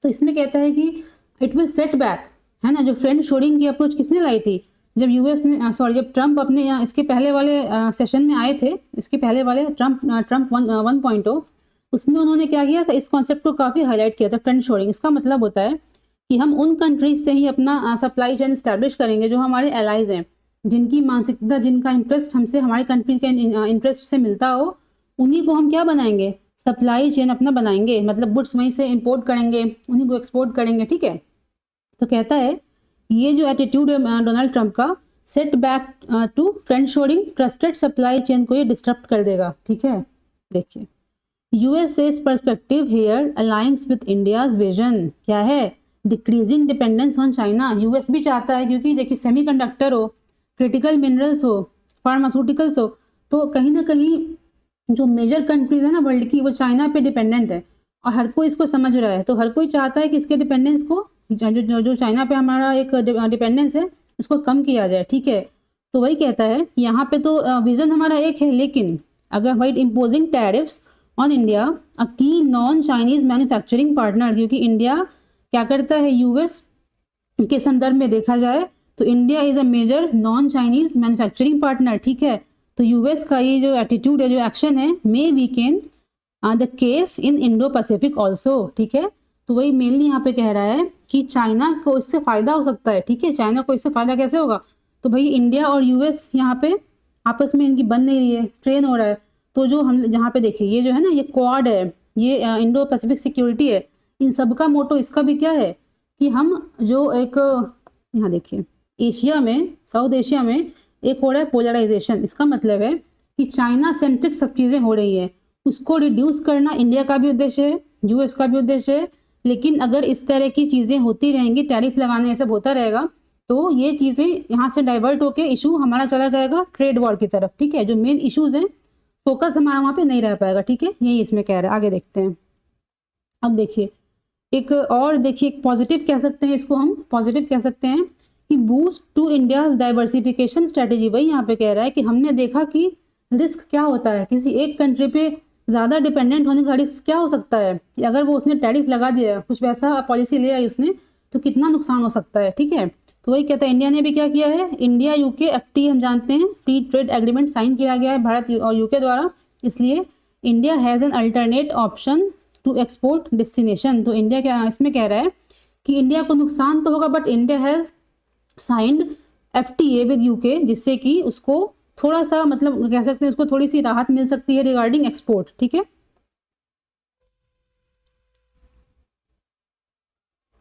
तो इसमें कहता है कि इट विल सेट बैक, है ना। जो फ्रेंड शोरिंग की अप्रोच किसने लाई थी, जब यूएस ने जब ट्रंप अपने इसके पहले वाले सेशन में आए थे, इसके पहले वाले ट्रंप 1.0, उसमें उन्होंने क्या किया था, इस कॉन्सेप्ट को काफ़ी हाईलाइट किया था, फ्रेंड शोरिंग। इसका मतलब होता है कि हम उन कंट्रीज से ही अपना सप्लाई चेन स्टैब्लिश करेंगे जो हमारे एलाइज हैं, जिनकी मानसिकता, जिनका इंटरेस्ट हमसे, हमारे कंट्री के इंटरेस्ट से मिलता हो, उन्हीं को हम क्या बनाएंगे, सप्लाई चेन अपना बनाएंगे, मतलब गुड्स वहीं से इंपोर्ट करेंगे, उन्हीं को एक्सपोर्ट करेंगे, ठीक है। तो कहता है ये जो एटीट्यूड है डोनाल्ड ट्रंप का, set back to friend shoring, trusted supply chain को ये डिस्टर्ब कर देगा, ठीक है। देखिए USA's perspective here aligns with India's vision, क्या है, decreasing dependence on China. US भी चाहता है, क्योंकि देखिए सेमीकंडक्टर हो, क्रिटिकल मिनरल्स हो, फार्मास्यूटिकल्स हो, तो कहीं ना कहीं जो मेजर कंट्रीज है ना वर्ल्ड की, वो चाइना पे डिपेंडेंट है, और हर कोई इसको समझ रहा है। तो हर कोई चाहता है कि इसके डिपेंडेंस को, जो चाइना पे हमारा एक डिपेंडेंस है, उसको कम किया जाए, ठीक है। तो वही कहता है यहाँ पे तो विजन हमारा एक है, लेकिन अगर वाइट imposing tariffs on India a key non Chinese manufacturing partner, क्योंकि इंडिया क्या करता है, यूएस के संदर्भ में देखा जाए तो India is a major non Chinese manufacturing partner, ठीक है। तो यूएस का ये जो एटीट्यूड है, जो एक्शन है, may weaken the case in Indo Pacific also, ठीक है। तो वही मेनली यहाँ पे कह रहा है कि चाइना को इससे फायदा हो सकता है, ठीक है। चाइना को इससे फायदा कैसे होगा, तो भाई इंडिया और यूएस यहाँ पे आपस में इनकी बन नहीं रही है, स्ट्रेन हो रहा है। तो जो हम यहाँ पे देखिए, ये जो है ना, ये क्वाड है, ये इंडो पैसिफिक सिक्योरिटी है, इन सब का मोटो इसका भी क्या है कि हम जो एक, यहाँ देखिए, एशिया में, साउथ एशिया में एक हो रहा है पोलराइजेशन। इसका मतलब है कि चाइना सेंट्रिक सब चीज़ें हो रही है, उसको रिड्यूस करना इंडिया का भी उद्देश्य है, यूएस का भी उद्देश्य है। लेकिन अगर इस तरह की चीज़ें होती रहेंगी, टैरिफ लगाने ये सब होता रहेगा, तो ये चीज़ें यहाँ से डाइवर्ट होके इशू हमारा चला जाएगा ट्रेड वॉर की तरफ, ठीक है। जो मेन इश्यूज हैं, फोकस हमारा वहाँ पे नहीं रह पाएगा, ठीक है। यही इसमें कह रहा है। आगे देखते हैं। अब देखिए एक और, देखिए एक पॉजिटिव कह सकते हैं इसको, हम पॉजिटिव कह सकते हैं कि boost to India's diversification strategy. वही यहाँ पे कह रहा है कि हमने देखा कि रिस्क क्या होता है, किसी एक कंट्री पे ज़्यादा डिपेंडेंट होने का रिस्क क्या हो सकता है, कि अगर वो उसने टैरिफ लगा दिया, कुछ वैसा पॉलिसी ले आई उसने, तो कितना नुकसान हो सकता है, ठीक है। तो वही कहता है, इंडिया ने भी क्या किया है, इंडिया यूके एफटी हम जानते हैं, फ्री ट्रेड एग्रीमेंट साइन किया गया है भारत और यूके द्वारा, इसलिए India has an alternate option to export destination. तो इंडिया क्या इसमें कह रहा है कि इंडिया को नुकसान तो होगा, but India has signed FTA with UK, जिससे कि उसको थोड़ा सा, मतलब कह सकते हैं उसको थोड़ी सी राहत मिल सकती है रिगार्डिंग एक्सपोर्ट, ठीक है।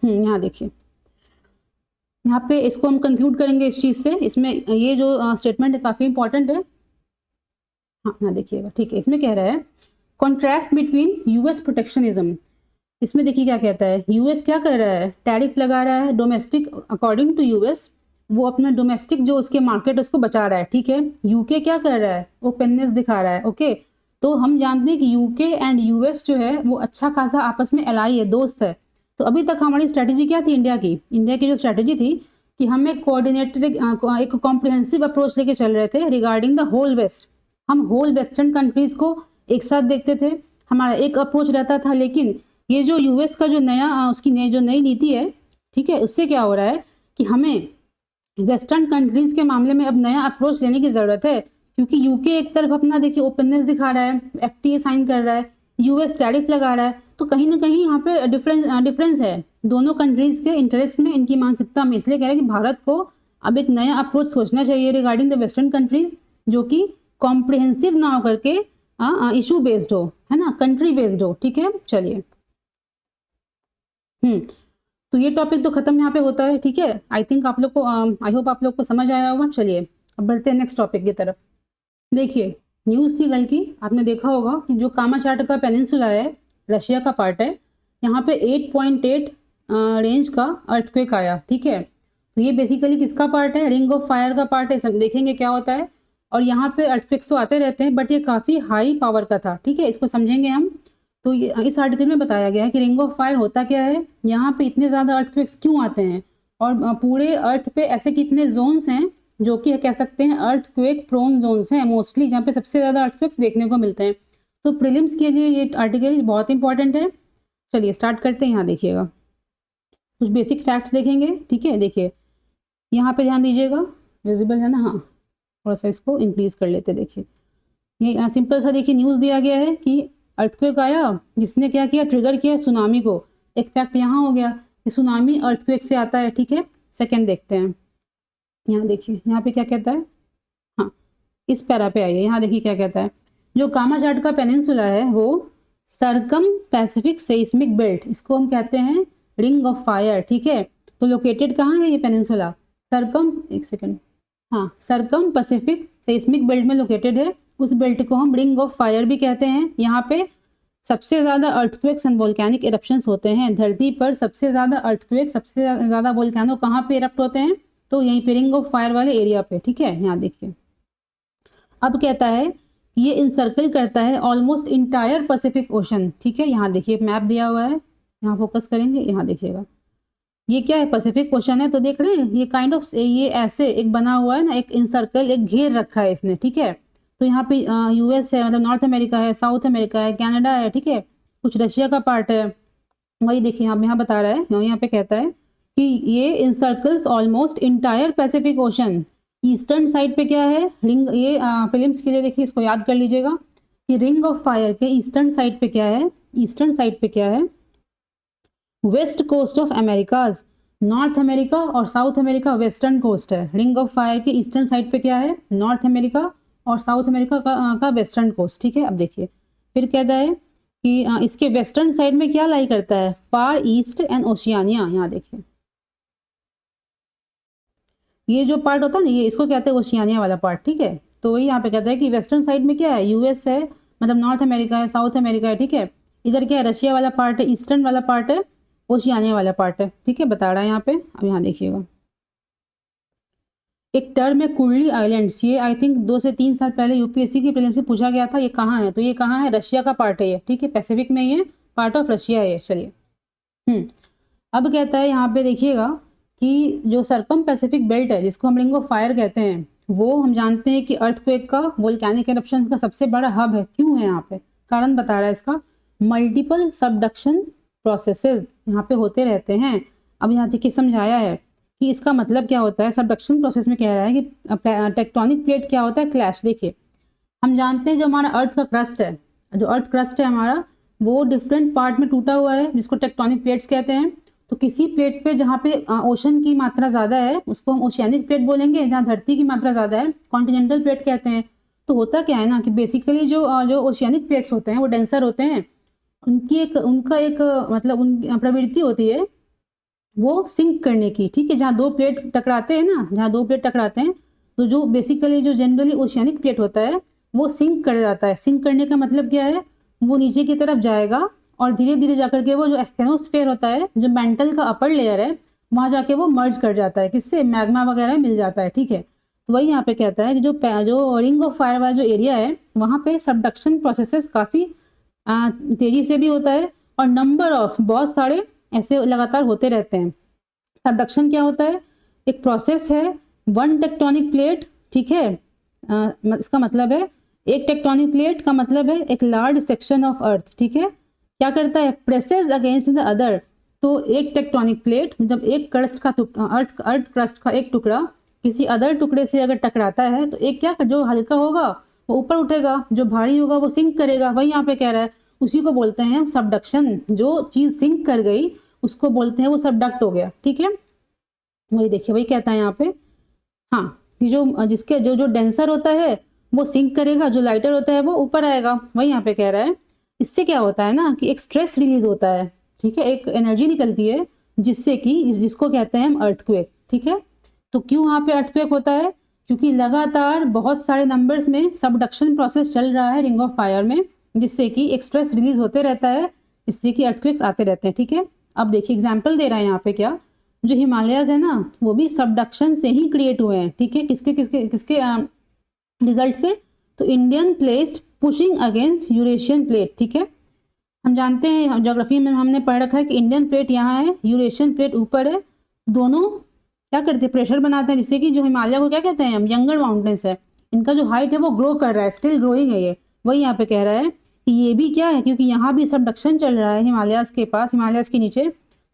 यहाँ देखिए, यहाँ पे इसको हम कंक्लूड करेंगे इस चीज़ से। इसमें ये जो स्टेटमेंट है काफ़ी इंपॉर्टेंट है। हाँ यहाँ देखिएगा, ठीक है। इसमें कह रहा है कॉन्ट्रास्ट बिटवीन यूएस प्रोटेक्शनिज्म। इसमें देखिए क्या कहता है, यूएस क्या कर रहा है, टैरिफ लगा रहा है डोमेस्टिक। अकॉर्डिंग टू यूएस वो अपना डोमेस्टिक जो उसके मार्केट उसको बचा रहा है, ठीक है। यूके क्या कर रहा है, ओपननेस दिखा रहा है, ओके। तो हम जानते हैं कि यूके एंड यूएस जो है वो अच्छा खासा आपस में एलाई है, दोस्त है। तो अभी तक हमारी स्ट्रैटेजी क्या थी इंडिया की जो स्ट्रैटेजी थी कि हम एक कोऑर्डिनेटेड एक कॉम्प्रिहेंसिव अप्रोच लेके चल रहे थे रिगार्डिंग द होल वेस्ट। हम होल वेस्टर्न कंट्रीज को एक साथ देखते थे, हमारा एक अप्रोच रहता था। लेकिन ये जो यूएस का जो नया उसकी जो नई नीति है, ठीक है, उससे क्या हो रहा है कि हमें वेस्टर्न कंट्रीज के मामले में अब नया अप्रोच लेने की जरूरत है। क्योंकि यूके एक तरफ अपना देखिए ओपननेस दिखा रहा है, एफटीए साइन कर रहा है, यूएस टैरिफ लगा रहा है। तो कहीं ना कहीं यहाँ पे डिफरेंस है दोनों कंट्रीज के इंटरेस्ट में, इनकी मानसिकता में। इसलिए कह रहे हैं कि भारत को अब एक नया अप्रोच सोचना चाहिए रिगार्डिंग द वेस्टर्न कंट्रीज, जो कि कॉम्प्रिहेंसिव ना होकर के इशू बेस्ड हो, है ना, कंट्री बेस्ड हो, ठीक है। चलिए तो ये टॉपिक तो खत्म यहाँ पे होता है, ठीक है। आई थिंक आप लोग को आई होप आप लोग को समझ आया होगा। चलिए अब बढ़ते हैं नेक्स्ट टॉपिक की तरफ। देखिए न्यूज़ थी कल की, आपने देखा होगा कि जो कामाचाट का पेनिनसुला है, रशिया का पार्ट है, यहाँ पे 8.8 रेंज का अर्थक्वेक आया, ठीक है। तो ये बेसिकली किसका पार्ट है, रिंग ऑफ फायर का पार्ट है। सब देखेंगे क्या होता है। और यहाँ पे अर्थक्वेक्स तो आते रहते हैं बट ये काफ़ी हाई पावर का था, ठीक है। इसको समझेंगे हम। तो इस आर्टिकल में बताया गया है कि रिंग ऑफ फायर होता क्या है, यहाँ पे इतने ज़्यादा अर्थक्वेक्स क्यों आते हैं, और पूरे अर्थ पे ऐसे कितने जोन्स हैं जो कि कह सकते हैं अर्थक्वेक प्रोन जोन्स हैं मोस्टली, जहाँ पे सबसे ज़्यादा अर्थक्वेक्स देखने को मिलते हैं। तो प्रीलिम्स के लिए ये आर्टिकल बहुत इंपॉर्टेंट है। चलिए स्टार्ट करते हैं। यहाँ देखिएगा कुछ बेसिक फैक्ट्स देखेंगे, ठीक है। देखिए यहाँ पे ध्यान दीजिएगा, विजिबल है ना, हाँ थोड़ा सा इसको इंक्रीज कर लेते। देखिए ये सिंपल सा देखिए न्यूज़ दिया गया है कि अर्थक्वेक आया जिसने क्या किया, ट्रिगर किया सुनामी को। एक फैक्ट यहाँ हो गया कि सुनामी अर्थक्वेक से आता है, ठीक है। सेकंड देखते हैं। यहाँ देखिए यहाँ पे क्या कहता है, हाँ इस पैरा पे आइए। यहाँ देखिए क्या कहता है, जो कामाचाट का पेनिनसुला है वो सरकम पैसिफिक सेइस्मिक बेल्ट, इसको हम कहते हैं रिंग ऑफ फायर, ठीक है। तो लोकेटेड कहाँ है ये पेनिनसुला, सरकम, एक सेकंड, हाँ सरकम पैसिफिक सेइस्मिक बेल्ट में लोकेटेड है। उस बेल्ट को हम रिंग ऑफ फायर भी कहते हैं। यहाँ पे सबसे ज़्यादा अर्थक्वेक्स एंड वोल्केनिक इरप्शंस होते हैं धरती पर। सबसे ज़्यादा अर्थक्वेक, सबसे ज़्यादा वोल्केनो कहाँ पे इरप्ट होते हैं, तो यहीं पे रिंग ऑफ फायर वाले एरिया पे, ठीक है। यहाँ देखिए अब कहता है ये इंसर्कल करता है ऑलमोस्ट इंटायर पैसिफिक ओशन, ठीक है। यहाँ देखिए मैप दिया हुआ है, यहाँ फोकस करेंगे, यहाँ देखिएगा ये क्या है, पैसिफिक ओशन है। तो देख रहे हैं ये काइंड ऑफ ये ऐसे एक बना हुआ है ना, एक इंसर्कल, एक घेर रखा है इसने, ठीक है। तो यहाँ पे यूएस है, मतलब नॉर्थ अमेरिका है, साउथ अमेरिका है, कनाडा है, ठीक है, कुछ रशिया का पार्ट है। वही देखिए यहाँ बता रहा है, यहाँ पे कहता है कि ये encircles almost entire Pacific Ocean. Eastern side पे क्या है रिंग, ये फिल्म्स के लिए देखिए इसको याद कर लीजिएगा कि रिंग ऑफ फायर के ईस्टर्न साइड पे क्या है, ईस्टर्न साइड पे क्या है, west coast of Americas. North America और साउथ अमेरिका वेस्टर्न कोस्ट है। रिंग ऑफ फायर के ईस्टर्न साइड पे क्या है, नॉर्थ अमेरिका और साउथ अमेरिका का वेस्टर्न कोस्ट, ठीक है। अब देखिए फिर कहता है कि इसके वेस्टर्न साइड में क्या लाई करता है, फार ईस्ट एंड ओशियानिया। यहाँ देखिए ये जो पार्ट होता है ना, ये इसको कहते हैं ओशियानिया वाला पार्ट, ठीक है। तो वही यहाँ पे कहता है कि वेस्टर्न साइड में क्या है, यूएस है, मतलब नॉर्थ अमेरिका है, साउथ अमेरिका है, ठीक है। इधर क्या है, रशिया वाला पार्ट है, ईस्टर्न वाला पार्ट है, ओशियानिया वाला पार्ट है, ठीक है, बता रहा है यहाँ पे। अब यहाँ देखिएगा एक टर्म है कुर्ली आइलैंड्स, ये आई थिंक 2 से 3 साल पहले यूपीएससी की प्रीलिम्स से पूछा गया था। ये कहाँ है, तो ये कहाँ है, रशिया का पार्ट है ये, ठीक है, पैसिफिक में ये पार्ट ऑफ रशिया है। चलिए अब कहता है यहाँ पे देखिएगा कि जो सरकम पैसिफिक बेल्ट है जिसको हम रिंग ऑफ फायर कहते हैं, वो हम जानते हैं कि अर्थक्वेक का, वोल्केनिक एरप्शंस का सबसे बड़ा हब है। क्यों है यहाँ पे, कारण बता रहा है इसका, मल्टीपल सबडक्शन प्रोसेसेस यहाँ पे होते रहते हैं। अब यहाँ देखिए समझाया है कि इसका मतलब क्या होता है। सबडक्शन प्रोसेस में कह रहा है कि टेक्टोनिक प्लेट क्या होता है, क्लैश। देखिए हम जानते हैं जो हमारा अर्थ का क्रस्ट है, जो अर्थ क्रस्ट है हमारा, वो डिफरेंट पार्ट में टूटा हुआ है जिसको टेक्टोनिक प्लेट्स कहते हैं। तो किसी प्लेट पे जहाँ पे ओशन की मात्रा ज़्यादा है उसको हम ओशियानिक प्लेट बोलेंगे, जहाँ धरती की मात्रा ज़्यादा है कॉन्टिनेंटल प्लेट कहते हैं। तो होता क्या है ना कि बेसिकली जो ओशियानिक प्लेट्स होते हैं वो डेंसर होते हैं, उनका एक मतलब उन प्रवृत्ति होती है वो सिंक करने की, ठीक है। जहाँ दो प्लेट टकराते हैं ना, जहाँ दो प्लेट टकराते हैं तो जो बेसिकली जो जनरली ओशियानिक प्लेट होता है वो सिंक कर जाता है। सिंक करने का मतलब क्या है, वो नीचे की तरफ जाएगा और धीरे धीरे जाकर के वो जो एस्थेनोस्फेयर होता है, जो मेंटल का अपर लेयर है, वहां जाके वो मर्ज कर जाता है, किससे, मैग्मा वगैरह मिल जाता है, ठीक है। तो वही यहाँ पे कहता है कि जो रिंग ऑफ फायर वाला जो एरिया है वहाँ पे सबडक्शन प्रोसेसेस काफ़ी तेजी से भी होता है और नंबर ऑफ बहुत सारे ऐसे लगातार होते रहते हैं। सबडक्शन क्या होता है, एक प्रोसेस है, वन टेक्टोनिक प्लेट, ठीक है। इसका मतलब है एक टेक्टोनिक प्लेट का मतलब है एक लार्ज सेक्शन ऑफ अर्थ, ठीक है। क्या करता है, प्रेसेस अगेंस्ट द अदर। तो एक टेक्टोनिक प्लेट मतलब एक क्रस्ट का अर्थ क्रस्ट का एक टुकड़ा किसी अदर टुकड़े से अगर टकराता है तो एक क्या, जो हल्का होगा वो ऊपर उठेगा, जो भारी होगा वो सिंक करेगा। वही यहाँ पे कह रहा है, उसी को बोलते हैं सबडक्शन। जो चीज सिंक कर गई उसको बोलते हैं वो सबडक्ट हो गया, ठीक है। वही देखिए, वही कहता है यहाँ पे, हाँ, कि जो जिसके जो जो डेंसर होता है वो सिंक करेगा, जो लाइटर होता है वो ऊपर आएगा। वही यहाँ पे कह रहा है। इससे क्या होता है ना कि एक स्ट्रेस रिलीज होता है, ठीक है, एक एनर्जी निकलती है जिससे कि जिसको कहते हैं हम अर्थक्वेक, ठीक है। तो क्यों यहाँ पे अर्थक्वेक होता है, क्योंकि लगातार बहुत सारे नंबर्स में सबडक्शन प्रोसेस चल रहा है रिंग ऑफ फायर में, जिससे कि एक स्ट्रेस रिलीज होते रहता है, जिससे कि अर्थक्वेक्स आते रहते हैं, ठीक है। अब देखिए एग्जाम्पल दे रहा है यहाँ पे, क्या, जो हिमालयाज है ना वो भी सबडक्शन से ही क्रिएट हुए हैं, ठीक है। किसके किसके किसके रिजल्ट से, तो Indian plate pushing against Eurasian plate, ठीक है। हम जानते हैं ज्योग्राफी में हमने पढ़ रखा है कि इंडियन प्लेट यहाँ है, यूरेशियन प्लेट ऊपर है, दोनों क्या करते हैं, प्रेशर बनाते हैं, जिससे कि जो हिमालय को क्या कहते हैं हम, यंगर माउंटेन्स है, इनका जो हाइट है वो ग्रो कर रहा है, स्टिल ग्रोइंग है ये। वही यहाँ पे कह रहा है कि ये भी क्या है, क्योंकि यहाँ भी सबडक्शन चल रहा है हिमालयाज के पास, हिमालयाज के नीचे,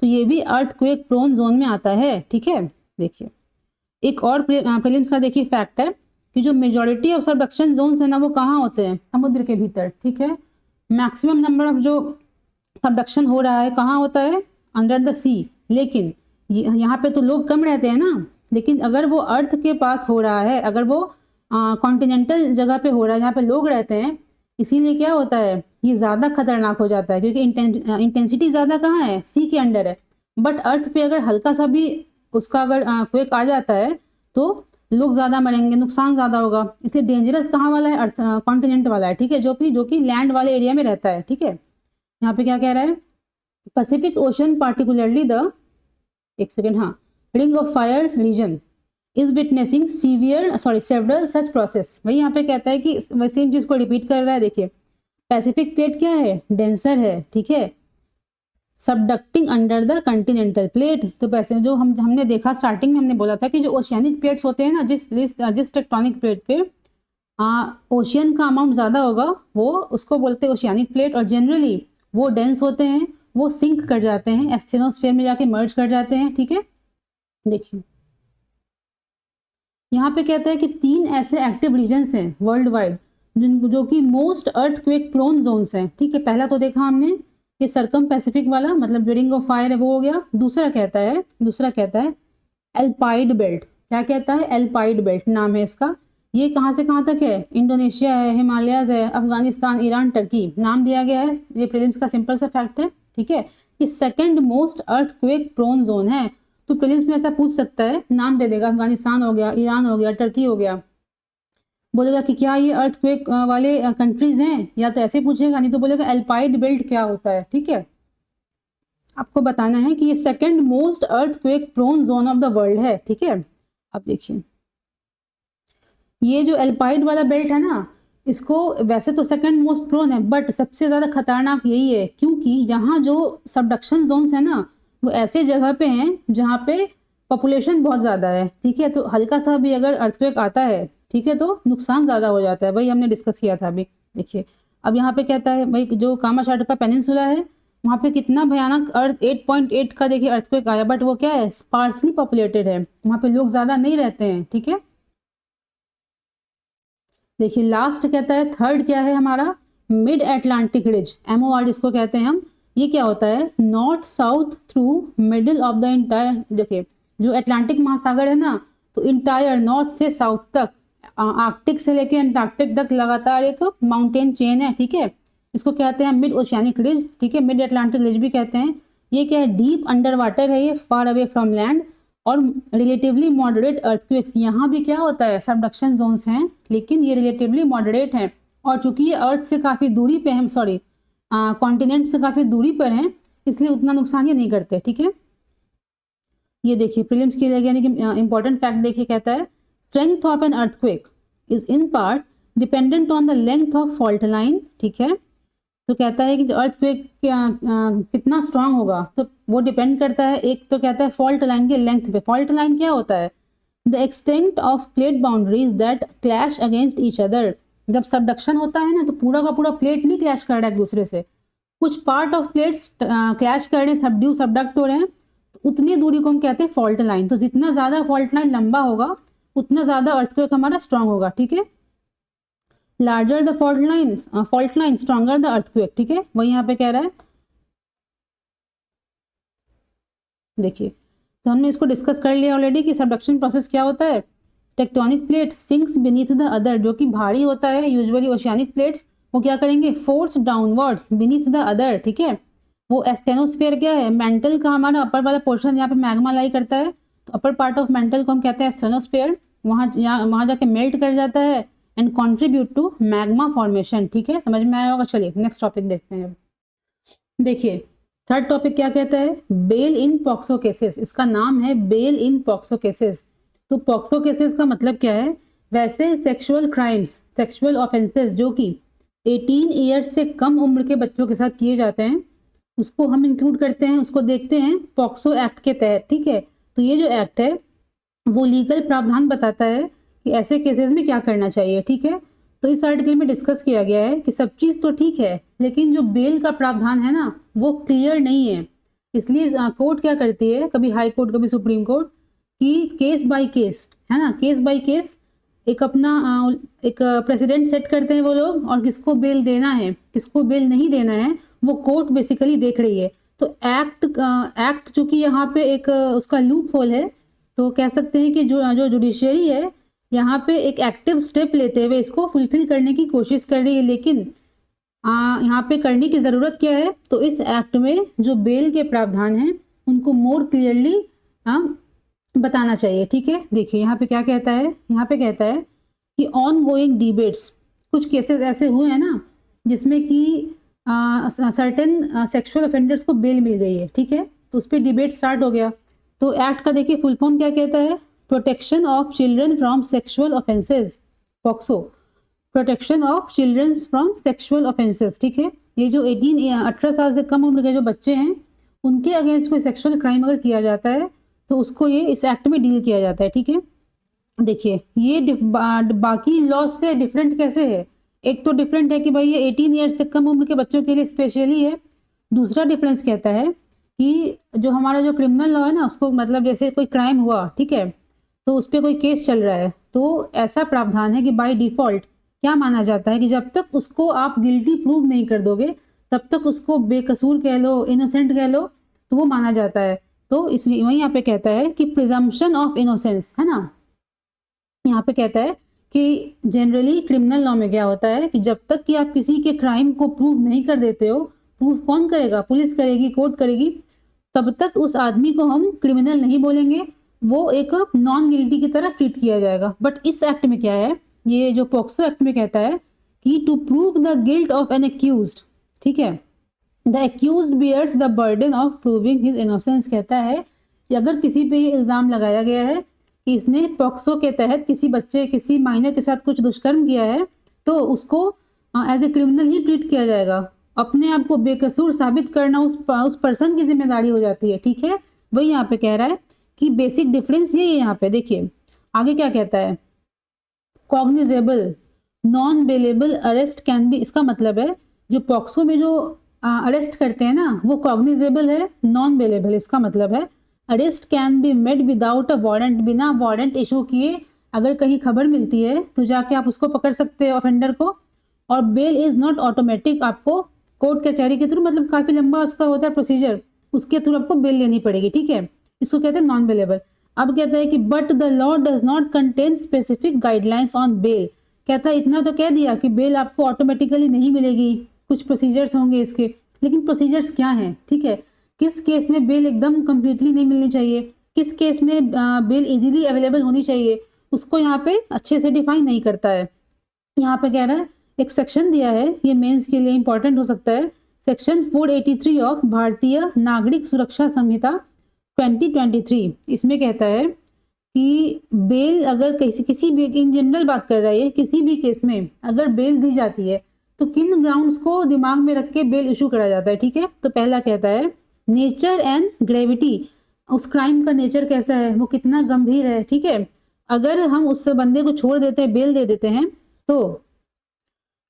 तो ये भी अर्थक्वेक प्रोन जोन में आता है, ठीक है। देखिए एक और प्रीलिम्स का देखिए फैक्ट है कि जो मेजॉरिटी ऑफ सबडक्शन जोन्स है ना वो कहाँ होते हैं, समुद्र के भीतर, ठीक है। मैक्सिमम नंबर ऑफ जो सबडक्शन हो रहा है कहाँ होता है, अंडर द सी। लेकिन यहाँ पे तो लोग कम रहते हैं ना, लेकिन अगर वो अर्थ के पास हो रहा है, अगर वो कॉन्टिनेंटल जगह पे हो रहा है जहाँ पे लोग रहते हैं, इसीलिए क्या होता है, ये ज़्यादा खतरनाक हो जाता है, क्योंकि इंटेंसिटी ज़्यादा कहाँ है, सी के अंडर है। बट अर्थ पे अगर हल्का सा भी उसका अगर क्वेक आ जाता है तो लोग ज़्यादा मरेंगे, नुकसान ज़्यादा होगा। इसलिए डेंजरस कहाँ वाला है, अर्थ कॉन्टिनेंट वाला है, ठीक है, जो कि लैंड वाले एरिया में रहता है, ठीक है। यहाँ पे क्या कह रहा है, पैसिफिक ओशन पार्टिकुलरली द, एक सेकेंड, हाँ, ring of fire region is witnessing several such process. वही यहाँ पे कहता है कि सेम चीज को रिपीट कर रहा है। देखिए पैसिफिक प्लेट क्या है, डेंसर है, ठीक है, subducting under the Continental plate. तो पैसे जो हमने देखा स्टार्टिंग में, हमने बोला था कि जो ओशियानिक प्लेट्स होते हैं ना, जिस टेक्टोनिक प्लेट पे ओशियन का अमाउंट ज़्यादा होगा वो उसको बोलते हैं ओशियानिक प्लेट, और जनरली वो डेंस होते हैं, वो सिंक कर जाते हैं, एस्थेनोस्फेयर में जाके मर्ज कर जाते हैं, ठीक है। देखिए यहाँ पे कहता है कि 3 ऐसे एक्टिव रीजन्स हैं वर्ल्ड वाइड जो कि मोस्ट अर्थक्वेक प्रोन जोन्स हैं, ठीक है। पहला तो देखा हमने ये सर्कम पैसिफिक वाला, मतलब जो रिंग ऑफ फायर है वो हो गया। दूसरा कहता है एल्पाइड बेल्ट। क्या कहता है, एल्पाइड बेल्ट नाम है इसका। ये कहाँ से कहाँ तक है, इंडोनेशिया है, हिमालयाज है, अफगानिस्तान, ईरान, टर्की, नाम दिया गया है। ये प्रीलिम्स का सिंपल सा फैक्ट है, ठीक है। ये second most earthquake prone zone है। तो प्रीलिम्स में ऐसा पूछ सकता है, नाम दे देगा, अफगानिस्तान हो गया, ईरान हो गया, टर्की हो गया, बोलेगा कि क्या ये अर्थक्वेक वाले कंट्रीज हैं, या तो ऐसे पूछेगा, नहीं तो बोलेगा एल्पाइड बेल्ट क्या होता है, ठीक है। आपको बताना है कि ये second most earthquake prone zone of the world है, ठीक है। अब देखिए ये जो एल्पाइड वाला बेल्ट है ना, इसको वैसे तो सेकंड मोस्ट प्रोन है, बट सबसे ज़्यादा खतरनाक यही है क्योंकि यहाँ जो सबडक्शन जोन्स है ना वो ऐसे जगह पे हैं जहाँ पे पॉपुलेशन बहुत ज़्यादा है, ठीक है। तो हल्का सा भी अगर अर्थक्वेक आता है, ठीक है, तो नुकसान ज़्यादा हो जाता है। वही हमने डिस्कस किया था अभी। देखिए अब यहाँ पे कहता है भाई जो कामाशाट का पेनिनसुला है वहाँ पे कितना भयानक 8.8 का देखिए अर्थक्वेक आया, बट वो क्या है, स्पार्सली पॉपुलेटेड है, वहाँ पे लोग ज़्यादा नहीं रहते हैं, ठीक है। देखिए लास्ट कहता है, थर्ड क्या है हमारा, मिड एटलांटिक रिज, MOR जिसको कहते हैं हम। ये क्या होता है, north south through middle of the entire. देखिए जो अटलांटिक महासागर है ना, तो इंटायर नॉर्थ से साउथ तक, आर्कटिक से लेके अंटार्कटिक तक लगातार एक माउंटेन चेन है, ठीक है। इसको कहते हैं मिड ओशियानिक रिज, ठीक है, मिड एटलांटिक रिज भी कहते हैं। ये क्या है, डीप अंडर वाटर है, ये फार अवे फ्रॉम लैंड, और रिलेटिवली मॉडरेट अर्थक्वेक्स। यहाँ भी क्या होता है, सबडक्शन जोन्स हैं, लेकिन ये रिलेटिवली मॉडरेट हैं, और चूंकि ये अर्थ से काफ़ी दूरी पे हैं, सॉरी कॉन्टिनेंट से काफ़ी दूरी पर हैं, इसलिए उतना नुकसान ये नहीं करते। ठीक है, ये देखिए प्रीलिम्स के लिए यानी कि इंपॉर्टेंट फैक्ट देखिए, कहता है strength of an earthquake is in part dependent on the length of fault line. ठीक है, तो कहता है कि जो अर्थक्वेक कितना स्ट्रांग होगा, तो वो डिपेंड करता है, एक तो कहता है फॉल्ट लाइन के लेंथ पे। फॉल्ट लाइन क्या होता है, the extent of plate boundaries that clash against each other. जब सबडक्शन होता है ना, तो पूरा का पूरा प्लेट नहीं क्लैश कर रहा है एक दूसरे से, कुछ पार्ट ऑफ प्लेट्स क्लैश कर रहे हैं, सबडक्ट हो रहे हैं, तो उतनी दूरी को हम कहते हैं फॉल्ट लाइन। तो जितना ज्यादा फॉल्ट लाइन लंबा होगा, उतना ज्यादा अर्थक्वेक हमारा स्ट्रांग होगा। ठीक है, larger the fault line stronger the earthquake. ठीक है, वही यहाँ पे कह रहा है। देखिए, तो हमने इसको डिस्कस कर लिया ऑलरेडी कि सबडक्शन प्रोसेस क्या होता है। Tectonic plate sinks beneath the other, जो कि भारी होता है, यूजुअली ओशियानिक प्लेट्स, वो क्या करेंगे, force downwards beneath the other. ठीक है, वो एस्थेनोस्फेयर क्या है, मेंटल का हमारा अपर वाला पोर्शन, यहाँ पे मैग्मा लाई करता है, तो अपर पार्ट ऑफ मेंटल को हम कहते हैं एस्थेनोस्फेयर, वहाँ जाके मेल्ट कर जाता है and contribute to magma formation. ठीक है, समझ में आया होगा। चलिए नेक्स्ट टॉपिक देखते हैं। देखिए थर्ड टॉपिक क्या कहता है, बेल इन पॉक्सो केसेस। इसका नाम है बेल इन पॉक्सो केसेस। तो पॉक्सो केसेस का मतलब क्या है, वैसे सेक्सुअल क्राइम्स, सेक्सुअल ऑफेंसेस जो कि 18 ईयर्स से कम उम्र के बच्चों के साथ किए जाते हैं, उसको हम इंक्लूड करते हैं, उसको देखते हैं पॉक्सो एक्ट के तहत। ठीक है, तो ये जो एक्ट है वो लीगल प्रावधान बताता है कि ऐसे केसेस में क्या करना चाहिए। ठीक है, तो इस आर्टिकल में डिस्कस किया गया है कि सब चीज़ तो ठीक है, लेकिन जो बेल का प्रावधान है ना, वो क्लियर नहीं है। इसलिए कोर्ट क्या करती है, कभी हाई कोर्ट कभी सुप्रीम कोर्ट, कि केस बाय केस, है ना, केस बाय केस एक अपना एक प्रेसिडेंट सेट करते हैं वो लोग, और किसको बेल देना है किसको बेल नहीं देना है, वो कोर्ट बेसिकली देख रही है। तो एक्ट चूंकि यहाँ पे एक उसका लूप होल है, तो कह सकते हैं कि जो जुडिशियरी है यहाँ पे एक एक्टिव स्टेप लेते हुए इसको फुलफिल करने की कोशिश कर रही है। लेकिन यहाँ पे करने की ज़रूरत क्या है, तो इस एक्ट में जो बेल के प्रावधान हैं उनको मोर क्लियरली बताना चाहिए। ठीक है, देखिए यहाँ पे क्या कहता है, यहाँ पे कहता है कि ऑन गोइंग डिबेट्स, कुछ केसेस ऐसे हुए हैं ना जिसमें कि सर्टेन सेक्सुअल ऑफेंडर्स को बेल मिल गई है। ठीक है, तो उस पर डिबेट स्टार्ट हो गया। तो एक्ट का देखिए फुल फॉर्म क्या कहता है, protection of children from sexual offences, POCSO, protection of children from sexual offences. ठीक है, ये जो 18 साल से कम उम्र के जो बच्चे हैं, उनके अगेंस्ट कोई सेक्सुअल क्राइम अगर किया जाता है तो उसको ये इस एक्ट में डील किया जाता है। ठीक है, देखिए ये बाकी लॉ से डिफरेंट कैसे है, एक तो डिफरेंट है कि भाई ये 18 ईयर्स से कम उम्र के बच्चों के लिए स्पेशली है। दूसरा डिफरेंस कहता है कि जो हमारा जो क्रिमिनल लॉ है ना, उसको मतलब जैसे कोई क्राइम हुआ, ठीक है, तो उस पर कोई केस चल रहा है, तो ऐसा प्रावधान है कि बाय डिफॉल्ट क्या माना जाता है कि जब तक उसको आप गिल्टी प्रूव नहीं कर दोगे, तब तक उसको बेकसूर कह लो, इनोसेंट कह लो, तो वो माना जाता है। तो इसमें वही यहाँ पे कहता है कि प्रिजम्पशन ऑफ इनोसेंस, है ना, यहाँ पे कहता है कि जनरली क्रिमिनल लॉ में क्या होता है कि जब तक कि आप किसी के क्राइम को प्रूव नहीं कर देते हो, प्रूव कौन करेगा, पुलिस करेगी, कोर्ट करेगी, तब तक उस आदमी को हम क्रिमिनल नहीं बोलेंगे, वो एक नॉन गिल्टी की तरह ट्रीट किया जाएगा। बट इस एक्ट में क्या है, ये जो पॉक्सो एक्ट में कहता है कि to prove the guilt of an accused, ठीक है, the accused bears the burden of proving his innocence. कहता है कि अगर किसी पे ये इल्ज़ाम लगाया गया है कि इसने पॉक्सो के तहत किसी बच्चे, किसी माइनर के साथ कुछ दुष्कर्म किया है, तो उसको एज ए क्रिमिनल ही ट्रीट किया जाएगा। अपने आप को बेकसूर साबित करना उस पर्सन की जिम्मेदारी हो जाती है। ठीक है, वही यहाँ पे कह रहा है कि बेसिक डिफरेंस ये है। यहाँ पे देखिए आगे क्या कहता है, cognizable non bailable arrest can be, इसका मतलब है जो पॉक्सो में जो अरेस्ट करते हैं ना, वो कॉग्निजेबल है, नॉन बेलेबल, इसका मतलब है arrest can be made without a warrant, बिना वारंट इशू किए अगर कहीं खबर मिलती है तो जाके आप उसको पकड़ सकते हैं ऑफेंडर को। और बेल इज नॉट ऑटोमेटिक, आपको कोर्ट कचहरी के थ्रू, मतलब काफी लंबा उसका होता है प्रोसीजर, उसके थ्रू आपको बेल लेनी पड़ेगी। ठीक है, इसको कहते हैं नॉन बेलेबल। अब कहता है कि but the law does not contain specific guidelines on bail. कहता है इतना तो कह दिया कि बेल आपको ऑटोमेटिकली नहीं मिलेगी, कुछ प्रोसीजर्स होंगे इसके, लेकिन प्रोसीजर्स क्या हैं, ठीक है, किस केस में बेल एकदम कंप्लीटली नहीं मिलनी चाहिए, किस केस में बेल इजीली अवेलेबल होनी चाहिए, उसको यहाँ पे अच्छे से डिफाइन नहीं करता है। यहाँ पे कह रहा है, एक सेक्शन दिया है, ये मेंस के लिए इंपॉर्टेंट हो सकता है, सेक्शन 483 ऑफ भारतीय नागरिक सुरक्षा संहिता 2023। इसमें कहता है कि बेल अगर किसी भी, इन जनरल बात कर रहा है, किसी भी केस में अगर बेल दी जाती है तो किन ग्राउंड्स को दिमाग में रख के बेल इशू करा जाता है, ठीक है। तो पहला कहता है नेचर एंड ग्रेविटी, उस क्राइम का नेचर कैसा है, वो कितना गंभीर है, ठीक है। अगर हम उस बंदे को छोड़ देते हैं, बेल दे देते हैं, तो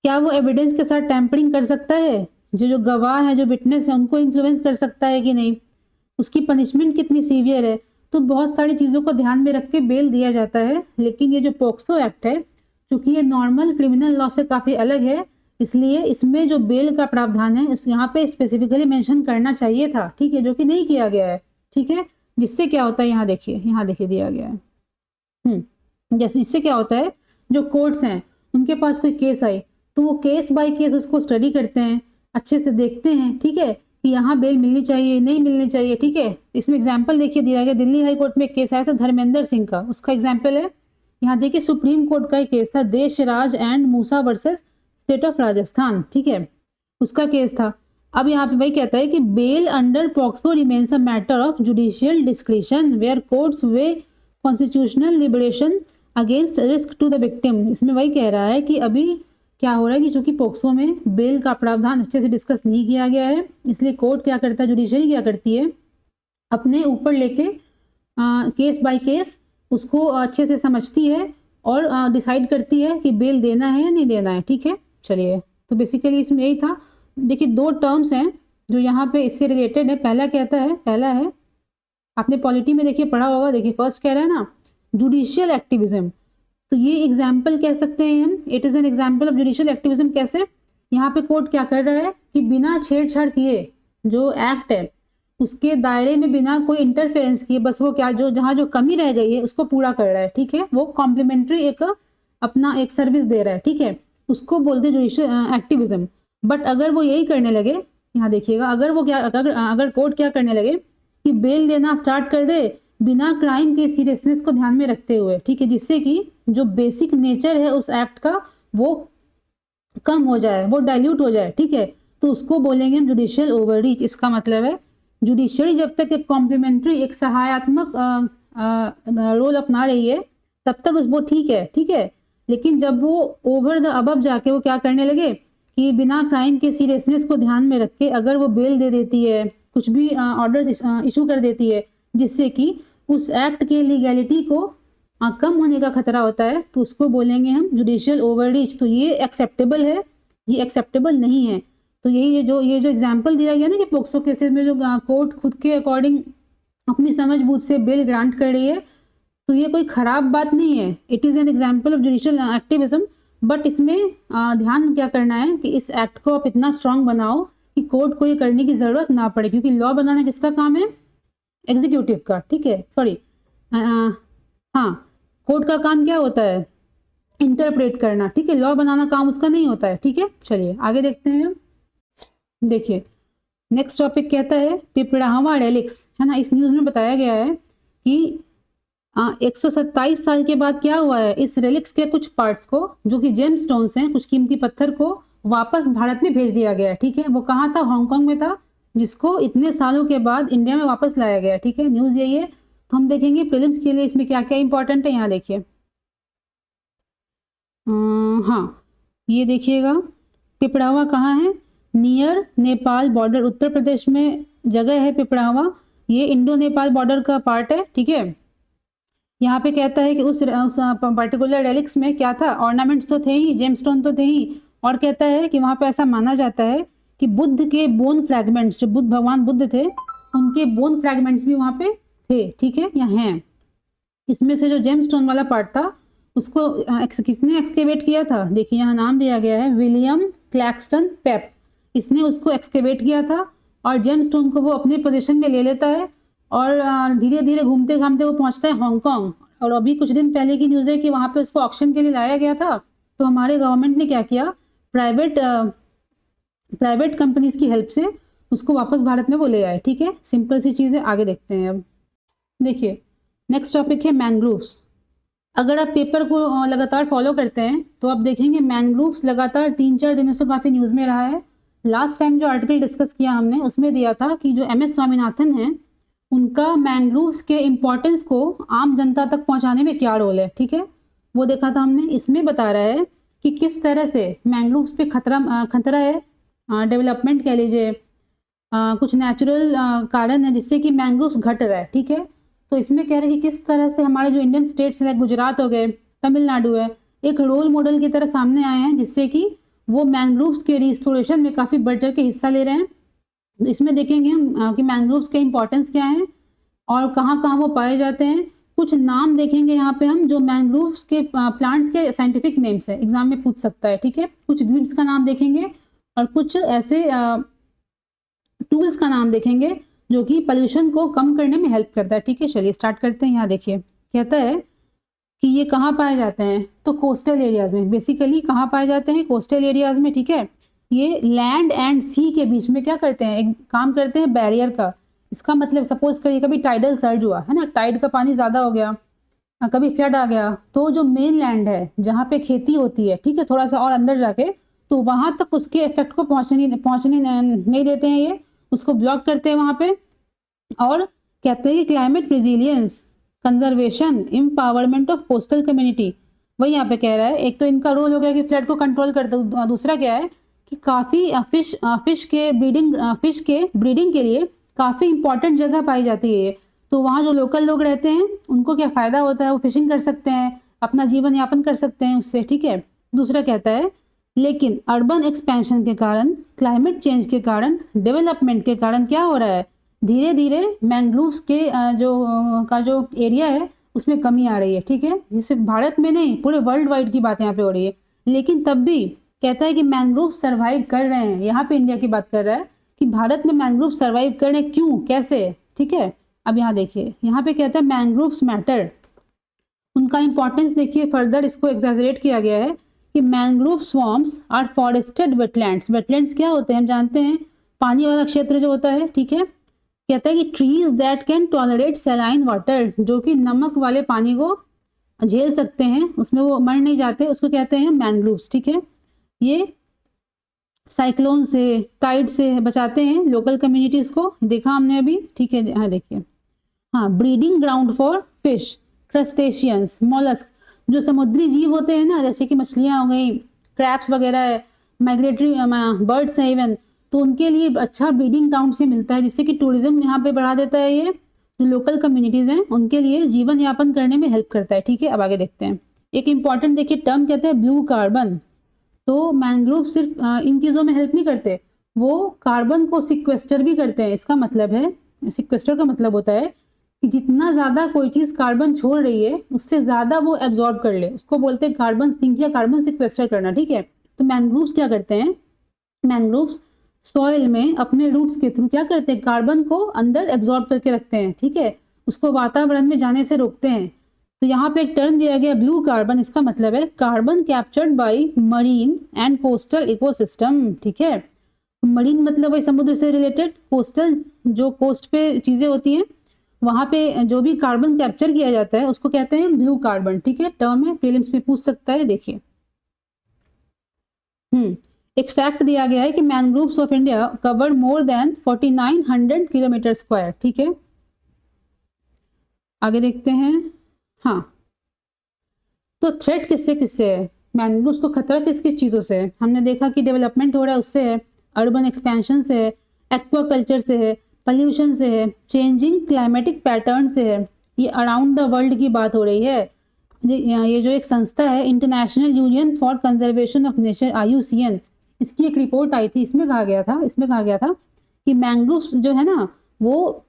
क्या वो एविडेंस के साथ टैंपरिंग कर सकता है, जो गवाह है, जो विटनेस है, उनको इन्फ्लुएंस कर सकता है कि नहीं, उसकी पनिशमेंट कितनी सीवियर है। तो बहुत सारी चीज़ों को ध्यान में रख के बेल दिया जाता है। लेकिन ये जो पोक्सो एक्ट है, क्योंकि ये नॉर्मल क्रिमिनल लॉ से काफ़ी अलग है, इसलिए इसमें जो बेल का प्रावधान है इस यहाँ पे स्पेसिफिकली मेंशन करना चाहिए था, ठीक है, जो कि नहीं किया गया है, ठीक है। जिससे क्या होता है, यहाँ देखिए दिया गया है। जैसे इससे क्या होता है, जो कोर्ट्स हैं उनके पास कोई केस आई तो वो केस बाय केस उसको स्टडी करते हैं, अच्छे से देखते हैं, ठीक है, कि यहाँ बेल मिलनी चाहिए, नहीं मिलनी चाहिए, ठीक है। इसमें एग्जाम्पल देखिए दिया गया, दिल्ली हाई कोर्ट में एक केस आया था धर्मेंद्र सिंह का, उसका एग्जाम्पल है। यहाँ देखिए सुप्रीम कोर्ट का एक केस था, Deshraj and Musa versus state of Rajasthan, ठीक है, उसका केस था। अब यहाँ पे वही कहता है कि bail under POCSO remains a matter of judicial discretion where courts weigh constitutional liberation against risk to the victim. इसमें वही कह रहा है कि अभी क्या हो रहा है कि चूंकि पॉक्सो में बेल का प्रावधान अच्छे से डिस्कस नहीं किया गया है, इसलिए कोर्ट क्या करता है, जुडिशरी क्या करती है, अपने ऊपर लेके केस बाय केस उसको अच्छे से समझती है और डिसाइड करती है कि बेल देना है या नहीं देना है, ठीक है। चलिए, तो बेसिकली इसमें यही था। देखिए, दो टर्म्स हैं जो यहाँ पे इससे रिलेटेड है। पहला है आपने पॉलिटी में देखिए पढ़ा होगा, देखिए फर्स्ट कह रहा है ना, जुडिशियल एक्टिविज्म। तो ये एग्जाम्पल कह सकते हैं हम, it is an example of judicial activism. कैसे, यहाँ पे कोर्ट क्या कर रहा है कि बिना छेड़छाड़ किए जो एक्ट है उसके दायरे में बिना कोई इंटरफेरेंस किए, बस वो क्या जो जहाँ जो कमी रह गई है उसको पूरा कर रहा है, ठीक है। वो कॉम्प्लीमेंट्री एक अपना एक सर्विस दे रहा है, ठीक है, उसको बोलते हैं जुडिशियल एक्टिविज्म। बट अगर वो यही करने लगे, यहाँ देखिएगा, अगर कोर्ट क्या करने लगे कि बेल देना स्टार्ट कर दे बिना क्राइम के सीरियसनेस को ध्यान में रखते हुए, ठीक है, जिससे कि जो बेसिक नेचर है उस एक्ट का वो कम हो जाए, वो डाइल्यूट हो जाए, ठीक है, तो उसको बोलेंगे हम जुडिशियल ओवररीच। इसका मतलब है जुडिशरी जब तक एक कॉम्प्लीमेंट्री, एक सहायतात्मक रोल अपना रही है तब तक वो ठीक है। लेकिन जब वो ओवर द अबव जाके वो क्या करने लगे कि बिना क्राइम के सीरियसनेस को ध्यान में रख के अगर वो बेल दे देती है, कुछ भी ऑर्डर इशू कर देती है जिससे कि उस एक्ट के लीगैलिटी को कम होने का खतरा होता है, तो उसको बोलेंगे हम जुडिशियल ओवररीच। तो ये एक्सेप्टेबल है, ये एक्सेप्टेबल नहीं है। तो ये जो एग्जाम्पल दिया गया ना कि पोक्सो केसेस में जो कोर्ट खुद के अकॉर्डिंग अपनी समझबूझ से बेल ग्रांट कर रही है, तो ये कोई खराब बात नहीं है, it is an example of judicial activism. But इसमें ध्यान क्या करना है कि इस एक्ट को आप इतना स्ट्रांग बनाओ कि कोर्ट को ये करने की ज़रूरत ना पड़े, क्योंकि लॉ बनाना किसका काम है, एग्जीक्यूटिव का, ठीक है, सॉरी, हाँ, कोर्ट का काम क्या होता है, इंटरप्रेट करना, ठीक है, लॉ बनाना काम उसका नहीं होता है, ठीक है। चलिए आगे देखते हैं। देखिए नेक्स्ट टॉपिक कहता है पिपरावा रेलिक्स, है ना। इस न्यूज़ में बताया गया है कि 127 साल के बाद क्या हुआ है, इस रेलिक्स के कुछ पार्ट्स को, जो कि जेम स्टोन्स हैं, कुछ कीमती पत्थर को वापस भारत में भेज दिया गया है, ठीक है। वो कहाँ था, हांगकांग में था, जिसको इतने सालों के बाद इंडिया में वापस लाया गया, ठीक है। न्यूज़ यही है। तो हम देखेंगे प्रीलिम्स के लिए इसमें क्या क्या इंपॉर्टेंट है, यहाँ देखिए। हाँ, ये देखिएगा, पिपरावा कहाँ है, नियर नेपाल बॉर्डर, उत्तर प्रदेश में जगह है पिपरावा, ये इंडो नेपाल बॉर्डर का पार्ट है, ठीक है। यहाँ पे कहता है कि उस पर्टिकुलर रेलिक्स में क्या था, ऑर्नामेंट्स तो थे ही, जेमस्टोन तो थे ही, और कहता है कि वहाँ पे ऐसा माना जाता है कि बुद्ध के बोन फ्रैगमेंट्स, जो भगवान बुद्ध थे उनके बोन फ्रैगमेंट्स भी वहाँ पे थे, ठीक है, यहाँ हैं। इसमें से जो जेमस्टोन वाला पार्ट था उसको किसने एक्सकेवेट किया था, देखिए यहाँ नाम दिया गया है, विलियम क्लैक्सटन पेप, इसने उसको एक्सकेवेट किया था और जेमस्टोन को वो अपने पोजीशन में ले लेता है और धीरे धीरे घूमते घामते वो पहुंचता है हांगकांग। और अभी कुछ दिन पहले की न्यूज़ है कि वहाँ पे उसको ऑक्शन के लिए लाया गया था, तो हमारे गवर्नमेंट ने क्या किया, प्राइवेट कंपनीज की हेल्प से उसको वापस भारत में वो ले आए। ठीक है, सिंपल सी चीज़ है। आगे देखते हैं। अब देखिए नेक्स्ट टॉपिक है मैनग्रोव्स। अगर आप पेपर को लगातार फॉलो करते हैं तो आप देखेंगे मैनग्रोव्स लगातार 3-4 दिनों से काफ़ी न्यूज़ में रहा है। लास्ट टाइम जो आर्टिकल डिस्कस किया हमने उसमें दिया था कि जो MS स्वामीनाथन हैं उनका मैनग्रोव्स के इम्पोर्टेंस को आम जनता तक पहुंचाने में क्या रोल है। ठीक है, वो देखा था हमने। इसमें बता रहा है कि किस तरह से मैनग्रोव्स पे खतरा है, डेवलपमेंट कह लीजिए, कुछ नेचुरल कारण है जिससे कि मैनग्रोव्स घट रहा है। ठीक है, तो इसमें कह रहे हैं कि किस तरह से हमारे जो इंडियन स्टेट्स हैं, गुजरात हो गए, तमिलनाडु है, एक रोल मॉडल की तरह सामने आए हैं जिससे कि वो मैनग्रोव्स के रिस्टोरेशन में काफ़ी बढ़ चढ़ के हिस्सा ले रहे हैं। इसमें देखेंगे हम कि मैनग्रोव्स के इंपॉर्टेंस क्या है और कहाँ कहाँ वो पाए जाते हैं। कुछ नाम देखेंगे यहाँ पे हम जो मैनग्रोव्स के प्लांट्स के साइंटिफिक नेम्स है, एग्जाम में पूछ सकता है। ठीक है, कुछ वीड्स का नाम देखेंगे और कुछ ऐसे टूल्स का नाम देखेंगे जो कि पोल्यूशन को कम करने में हेल्प करता है। ठीक है, चलिए स्टार्ट करते हैं। यहाँ देखिए कहता है कि ये कहाँ पाए जाते हैं, तो कोस्टल एरियाज में। बेसिकली कहाँ पाए जाते हैं, कोस्टल एरियाज में। ठीक है, ये लैंड एंड सी के बीच में क्या करते हैं, एक काम करते हैं बैरियर का। इसका मतलब सपोज करिए कभी टाइडल सर्ज हुआ है ना, टाइड का पानी ज़्यादा हो गया, कभी फ्लड आ गया, तो जो मेन लैंड है जहाँ पे खेती होती है, ठीक है, थोड़ा सा और अंदर जाके, तो वहाँ तक उसके इफेक्ट को पहुँचने नहीं देते हैं, ये उसको ब्लॉक करते हैं वहाँ पे। और कहते हैं कि climate resilience, conservation, empowerment of coastal community, वही यहाँ पे कह रहा है। एक तो इनका रोल हो गया कि फ्लड को कंट्रोल करते, दूसरा क्या है कि काफ़ी फिश के ब्रीडिंग के लिए काफ़ी इंपॉर्टेंट जगह पाई जाती है। तो वहाँ जो लोकल लोग रहते हैं उनको क्या फ़ायदा होता है, वो फिशिंग कर सकते हैं, अपना जीवन यापन कर सकते हैं उससे। ठीक है, दूसरा कहता है लेकिन अर्बन एक्सपेंशन के कारण, क्लाइमेट चेंज के कारण, डेवलपमेंट के कारण क्या हो रहा है, धीरे धीरे मैंग्रोव्स के जो एरिया है उसमें कमी आ रही है। ठीक है, जिससे भारत में नहीं पूरे वर्ल्ड वाइड की बात यहाँ पे हो रही है। लेकिन तब भी कहता है कि मैंग्रोव सर्वाइव कर रहे हैं। यहाँ पे इंडिया की बात कर रहा है कि भारत में मैंग्रोव सर्वाइव कर रहे हैं, क्यों, कैसे। ठीक है, अब यहाँ देखिए, यहाँ पे कहता है मैंग्रोव्स मैटर, उनका इंपॉर्टेंस देखिए। फर्दर इसको एग्जैजरेट किया गया है कि mangrove swamps are forested wetlands. Wetlands क्या होते हैं, हम जानते हैं, पानी वाला क्षेत्र जो होता है। ठीक है, कहता है कि trees that can tolerate saline water, जो कि नमक वाले पानी को झेल सकते हैं, उसमें वो मर नहीं जाते, उसको कहते हैं मैंग्रोव्स। ठीक है, ये साइक्लोन से, टाइड से बचाते हैं लोकल कम्युनिटीज को, देखा हमने अभी। ठीक है, हाँ देखिए, हाँ, breeding ground for fish, crustaceans, mollusc, जो समुद्री जीव होते हैं ना, जैसे कि मछलियाँ हो गई, क्रैब्स वगैरह है, माइग्रेटरी बर्ड्स हैं इवन, तो उनके लिए अच्छा ब्रीडिंग ग्राउंड से मिलता है, जिससे कि टूरिज्म यहाँ पे बढ़ा देता है। ये जो लोकल कम्युनिटीज़ हैं उनके लिए जीवन यापन करने में हेल्प करता है। ठीक है, अब आगे देखते हैं। एक इंपॉर्टेंट देखिए टर्म कहते हैं ब्लू कार्बन। तो मैंग्रोव सिर्फ इन चीज़ों में हेल्प नहीं करते, वो कार्बन को सिक्वेस्टर भी करते हैं। इसका मतलब है, सिक्वेस्टर का मतलब होता है कि जितना ज़्यादा कोई चीज़ कार्बन छोड़ रही है उससे ज़्यादा वो एब्जॉर्ब कर ले, उसको बोलते हैं कार्बन सिंक या कार्बन सिक्वेस्टर करना। ठीक है, तो मैंग्रोव्स क्या करते हैं, मैंग्रोव्स सॉइल में अपने रूट्स के थ्रू क्या करते हैं, कार्बन को अंदर एब्जॉर्ब करके रखते हैं। ठीक है, उसको वातावरण में जाने से रोकते हैं। तो यहाँ पे एक टर्म दिया गया ब्लू कार्बन, इसका मतलब है carbon captured by marine and coastal ecosystem. ठीक है, मरीन मतलब वही समुद्र से रिलेटेड, कोस्टल जो कोस्ट पे चीजें होती हैं वहां पे जो भी कार्बन कैप्चर किया जाता है उसको कहते हैं ब्लू कार्बन। ठीक है, टर्म है, प्रीलिम्स में पूछ सकता है। देखिए एक फैक्ट दिया गया है कि mangroves of India cover more than 4900 kilometre square. ठीक है, आगे देखते हैं। हाँ, तो थ्रेट किससे किससे है, मैनग्रोव्स को खतरा किस किस चीज़ों से है। हमने देखा कि डेवलपमेंट हो रहा है उससे है, अर्बन एक्सपेंशन से है, एक्वाकल्चर से है, पॉल्यूशन से है, चेंजिंग क्लाइमेटिक पैटर्न से है। ये अराउंड द वर्ल्ड की बात हो रही है। ये जो एक संस्था है international union for conservation of nature, IUCN, इसकी एक रिपोर्ट आई थी, इसमें कहा गया था कि मैंग्रोव्स जो है ना वो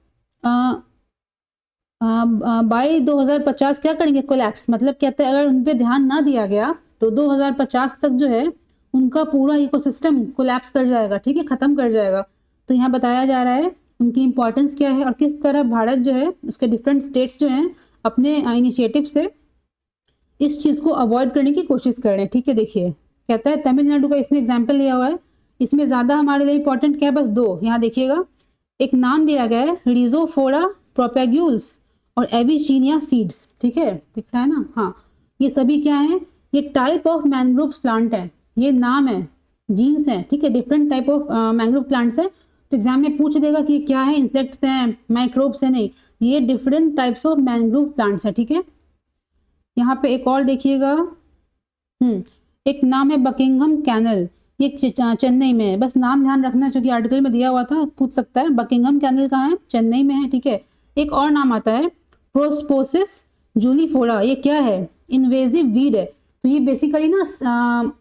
बाय 2050 क्या करेंगे, कोलैप्स। मतलब कहते हैं अगर उन पे ध्यान ना दिया गया तो 2050 तक जो है उनका पूरा इकोसिस्टम कोलैप्स कर जाएगा। ठीक है, खत्म कर जाएगा। तो यहाँ बताया जा रहा है उनकी इंपॉर्टेंस क्या है और किस तरह भारत जो है उसके डिफरेंट स्टेट्स जो हैं अपने इनिशिएटिव से इस चीज़ को अवॉइड करने की कोशिश कर रहे हैं। ठीक है, देखिए कहता है तमिलनाडु का इसने एग्जाम्पल लिया हुआ है इसमें ज़्यादा हमारे लिए इंपॉर्टेंट क्या है, बस दो यहाँ देखिएगा। एक नाम दिया गया है रिजोफोरा प्रोपेग्यूल्स और एविशीनिया सीड्स, ठीक है, दिख रहा है ना। हाँ, ये सभी क्या है, ये टाइप ऑफ मैंग्रोव प्लांट है, ये नाम है, जीन्स है, ठीक है, different type of mangrove plants है। तो एग्जाम में पूछ देगा कि क्या है, इंसेक्ट्स हैं, माइक्रोब्स है, नहीं, ये different types of mangrove plants है, ठीक है। यहाँ पे एक और देखिएगा, एक नाम है बकिंघम कैनल, ये चेन्नई में है, बस नाम ध्यान रखना क्योंकि आर्टिकल में दिया हुआ था, पूछ सकता है। बकिंघम कैनल कहाँ है, चेन्नई में है, ठीक है। एक और नाम आता है प्रोस्पोसिस जूलीफोरा, ये क्या है, इन्वेजिव वीड है। तो ये बेसिकली ना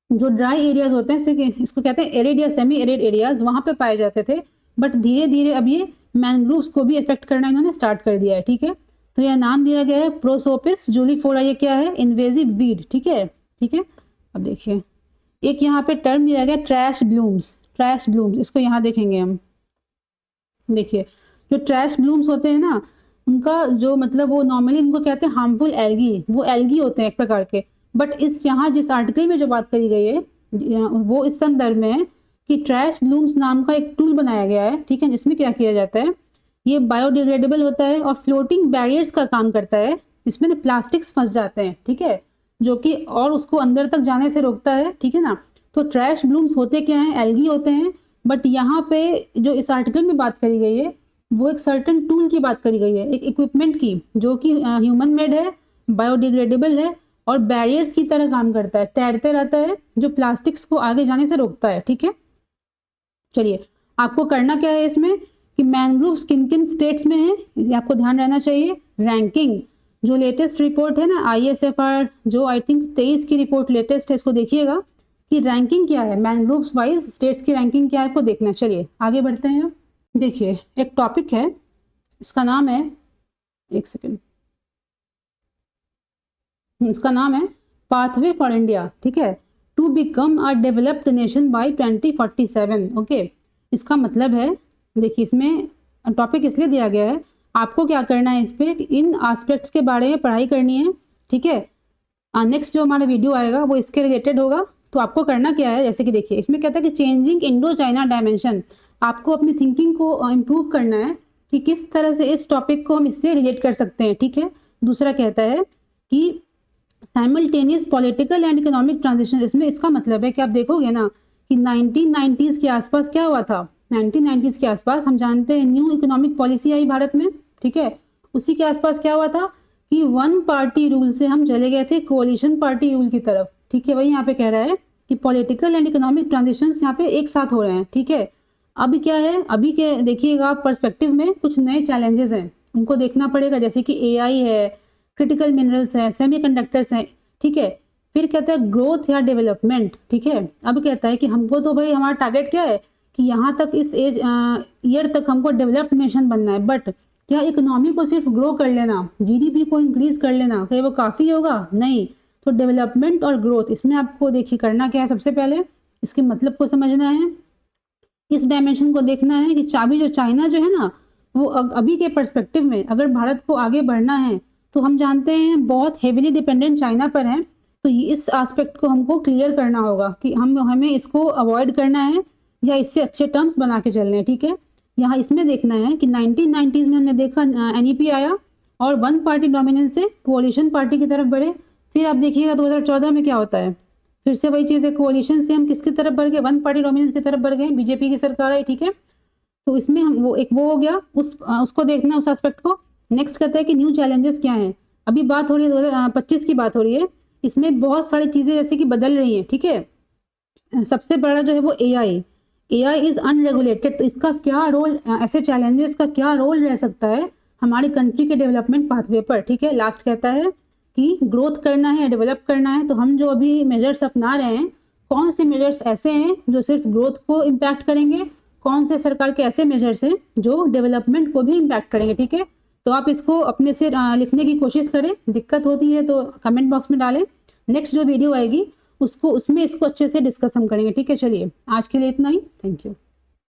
जो ड्राई एरियाज होते हैं, इसको कहते हैं एरिड या सेमी एरिड एरियाज, वहां पे पाए जाते थे, बट धीरे धीरे अब ये मैंग्रोव्स को भी इफेक्ट करना इन्होंने स्टार्ट कर दिया है, ठीक है। तो यह नाम दिया गया है प्रोसोपिस जूलीफोरा, ये क्या है, इन्वेजिव वीड, ठीक है, ठीक है। अब देखिए एक यहाँ पे टर्म दिया गया ट्रैश ब्लूम्स, ट्रैश ब्लूम्स, इसको यहाँ देखेंगे हम। देखिए जो ट्रैश ब्लूम्स होते हैं ना, उनका जो मतलब वो नॉर्मली इनको कहते हैं हार्मफुल एल्गी, वो एल्गी होते हैं एक प्रकार के। बट इस यहाँ जिस आर्टिकल में जो बात करी गई है वो इस संदर्भ में है कि ट्रैश ब्लूम्स नाम का एक टूल बनाया गया है, ठीक है, जिसमें क्या किया जाता है, ये बायोडिग्रेडेबल होता है और फ्लोटिंग बैरियर्स का काम करता है। इसमें ना प्लास्टिक्स फंस जाते हैं, ठीक है, जो कि और उसको अंदर तक जाने से रोकता है, ठीक है ना। तो ट्रैश ब्लूम्स होते क्या हैं, एल्गी होते हैं। बट यहाँ पे जो इस आर्टिकल में बात करी गई है वो एक सर्टन टूल की बात करी गई है, एक इक्विपमेंट की, जो कि ह्यूमन मेड है, बायोडिग्रेडेबल है और बैरियर्स की तरह काम करता है, तैरते रहता है, जो प्लास्टिक्स को आगे जाने से रोकता है, ठीक है। चलिए आपको करना क्या है इसमें कि मैंग्रोव्स किन किन स्टेट्स में है, ये आपको ध्यान रहना चाहिए। रैंकिंग, जो लेटेस्ट रिपोर्ट है ना ISFR, जो आई थिंक 23 की रिपोर्ट लेटेस्ट है, इसको देखिएगा कि रैंकिंग क्या है, मैंग्रोव्स वाइज स्टेट्स की रैंकिंग क्या है, आपको देखना। चलिए आगे बढ़ते हैं। देखिए एक टॉपिक है, इसका नाम है, एक सेकेंड, इसका नाम है पाथवे फॉर इंडिया, ठीक है, to become a developed nation by 2047। Okay, इसका मतलब है, देखिए इसमें टॉपिक इसलिए दिया गया है, आपको क्या करना है, इस पे इन एस्पेक्ट्स के बारे में पढ़ाई करनी है, ठीक है। नेक्स्ट जो हमारा वीडियो आएगा वो इसके रिलेटेड होगा। तो आपको करना क्या है, जैसे कि देखिए इसमें कहता है कि चेंजिंग इंडो चाइना डायमेंशन, आपको अपनी थिंकिंग को इम्प्रूव करना है कि किस तरह से इस टॉपिक को हम इससे रिलेट कर सकते हैं, ठीक है। दूसरा कहता है कि simultaneous political and economic transition, इसमें इसका मतलब है कि आप देखोगे ना कि 1990s के आसपास क्या हुआ था, 1990s के आसपास हम जानते हैं न्यू इकोनॉमिक पॉलिसी आई भारत में, ठीक है। उसी के आसपास क्या हुआ था कि वन पार्टी रूल से हम चले गए थे कोalition पार्टी रूल की तरफ, ठीक है। वही यहाँ पे कह रहा है कि पॉलिटिकल एंड इकोनॉमिक ट्रांजिशन यहाँ पे एक साथ हो रहे हैं, ठीक है। अभी क्या है, अभी के देखिएगा पर्सपेक्टिव में कुछ नए चैलेंजेस हैं, उनको देखना पड़ेगा, जैसे कि AI है, क्रिटिकल मिनरल्स हैं, सेमीकंडक्टर्स हैं, ठीक है। फिर कहता है ग्रोथ या डेवलपमेंट, ठीक है। अब कहता है कि हमको तो भाई हमारा टारगेट क्या है कि यहाँ तक इस एज ईयर तक हमको डेवलप्ड नेशन बनना है, बट क्या इकोनॉमी को सिर्फ ग्रो कर लेना, GDP को इंक्रीज कर लेना, क्या वो काफ़ी होगा, नहीं। तो डेवलपमेंट और ग्रोथ, इसमें आपको देखिए करना क्या है, सबसे पहले इसके मतलब को समझना है, इस डायमेंशन को देखना है कि चाबी जो चाइना जो है ना, वो अभी के पर्सपेक्टिव में अगर भारत को आगे बढ़ना है तो हम जानते हैं बहुत हेविली डिपेंडेंट चाइना पर है। तो इस एस्पेक्ट को हमको क्लियर करना होगा कि हमें इसको अवॉइड करना है या इससे अच्छे टर्म्स बना के चलने हैं, ठीक है। यहाँ इसमें देखना है कि 1990s में हमने देखा NEP आया और वन पार्टी डोमिनेंस से कोalition पार्टी की तरफ बढ़े। फिर आप देखिएगा 2014 में क्या होता है, फिर से वही चीज़ है, कोalition से हम किसकी तरफ बढ़ गए, वन पार्टी डोमिनेंस की तरफ बढ़ गए, BJP की सरकार है, ठीक है। तो इसमें हम वो हो गया, उसको देखना है, उस एस्पेक्ट को। नेक्स्ट कहता है कि न्यू चैलेंजेस क्या हैं, अभी बात हो रही है 2025 की बात हो रही है, इसमें बहुत सारी चीज़ें जैसे कि बदल रही हैं, ठीक है। सबसे बड़ा जो है वो AI इज़ अनरेगुलेटेड, तो इसका क्या रोल, ऐसे चैलेंजेस का क्या रोल रह सकता है हमारी कंट्री के डेवलपमेंट पाथवे पर, ठीक है। लास्ट कहता है कि ग्रोथ करना है, डेवलप करना है, तो हम जो अभी मेजर्स अपना रहे हैं, कौन से मेजर्स ऐसे हैं जो सिर्फ ग्रोथ को इम्पैक्ट करेंगे, कौन से सरकार के ऐसे मेजर्स हैं जो डेवलपमेंट को भी इम्पैक्ट करेंगे, ठीक है। तो आप इसको अपने से लिखने की कोशिश करें, दिक्कत होती है तो कमेंट बॉक्स में डालें, नेक्स्ट जो वीडियो आएगी उसमें इसको अच्छे से डिस्कस हम करेंगे, ठीक है। चलिए आज के लिए इतना ही, थैंक यू।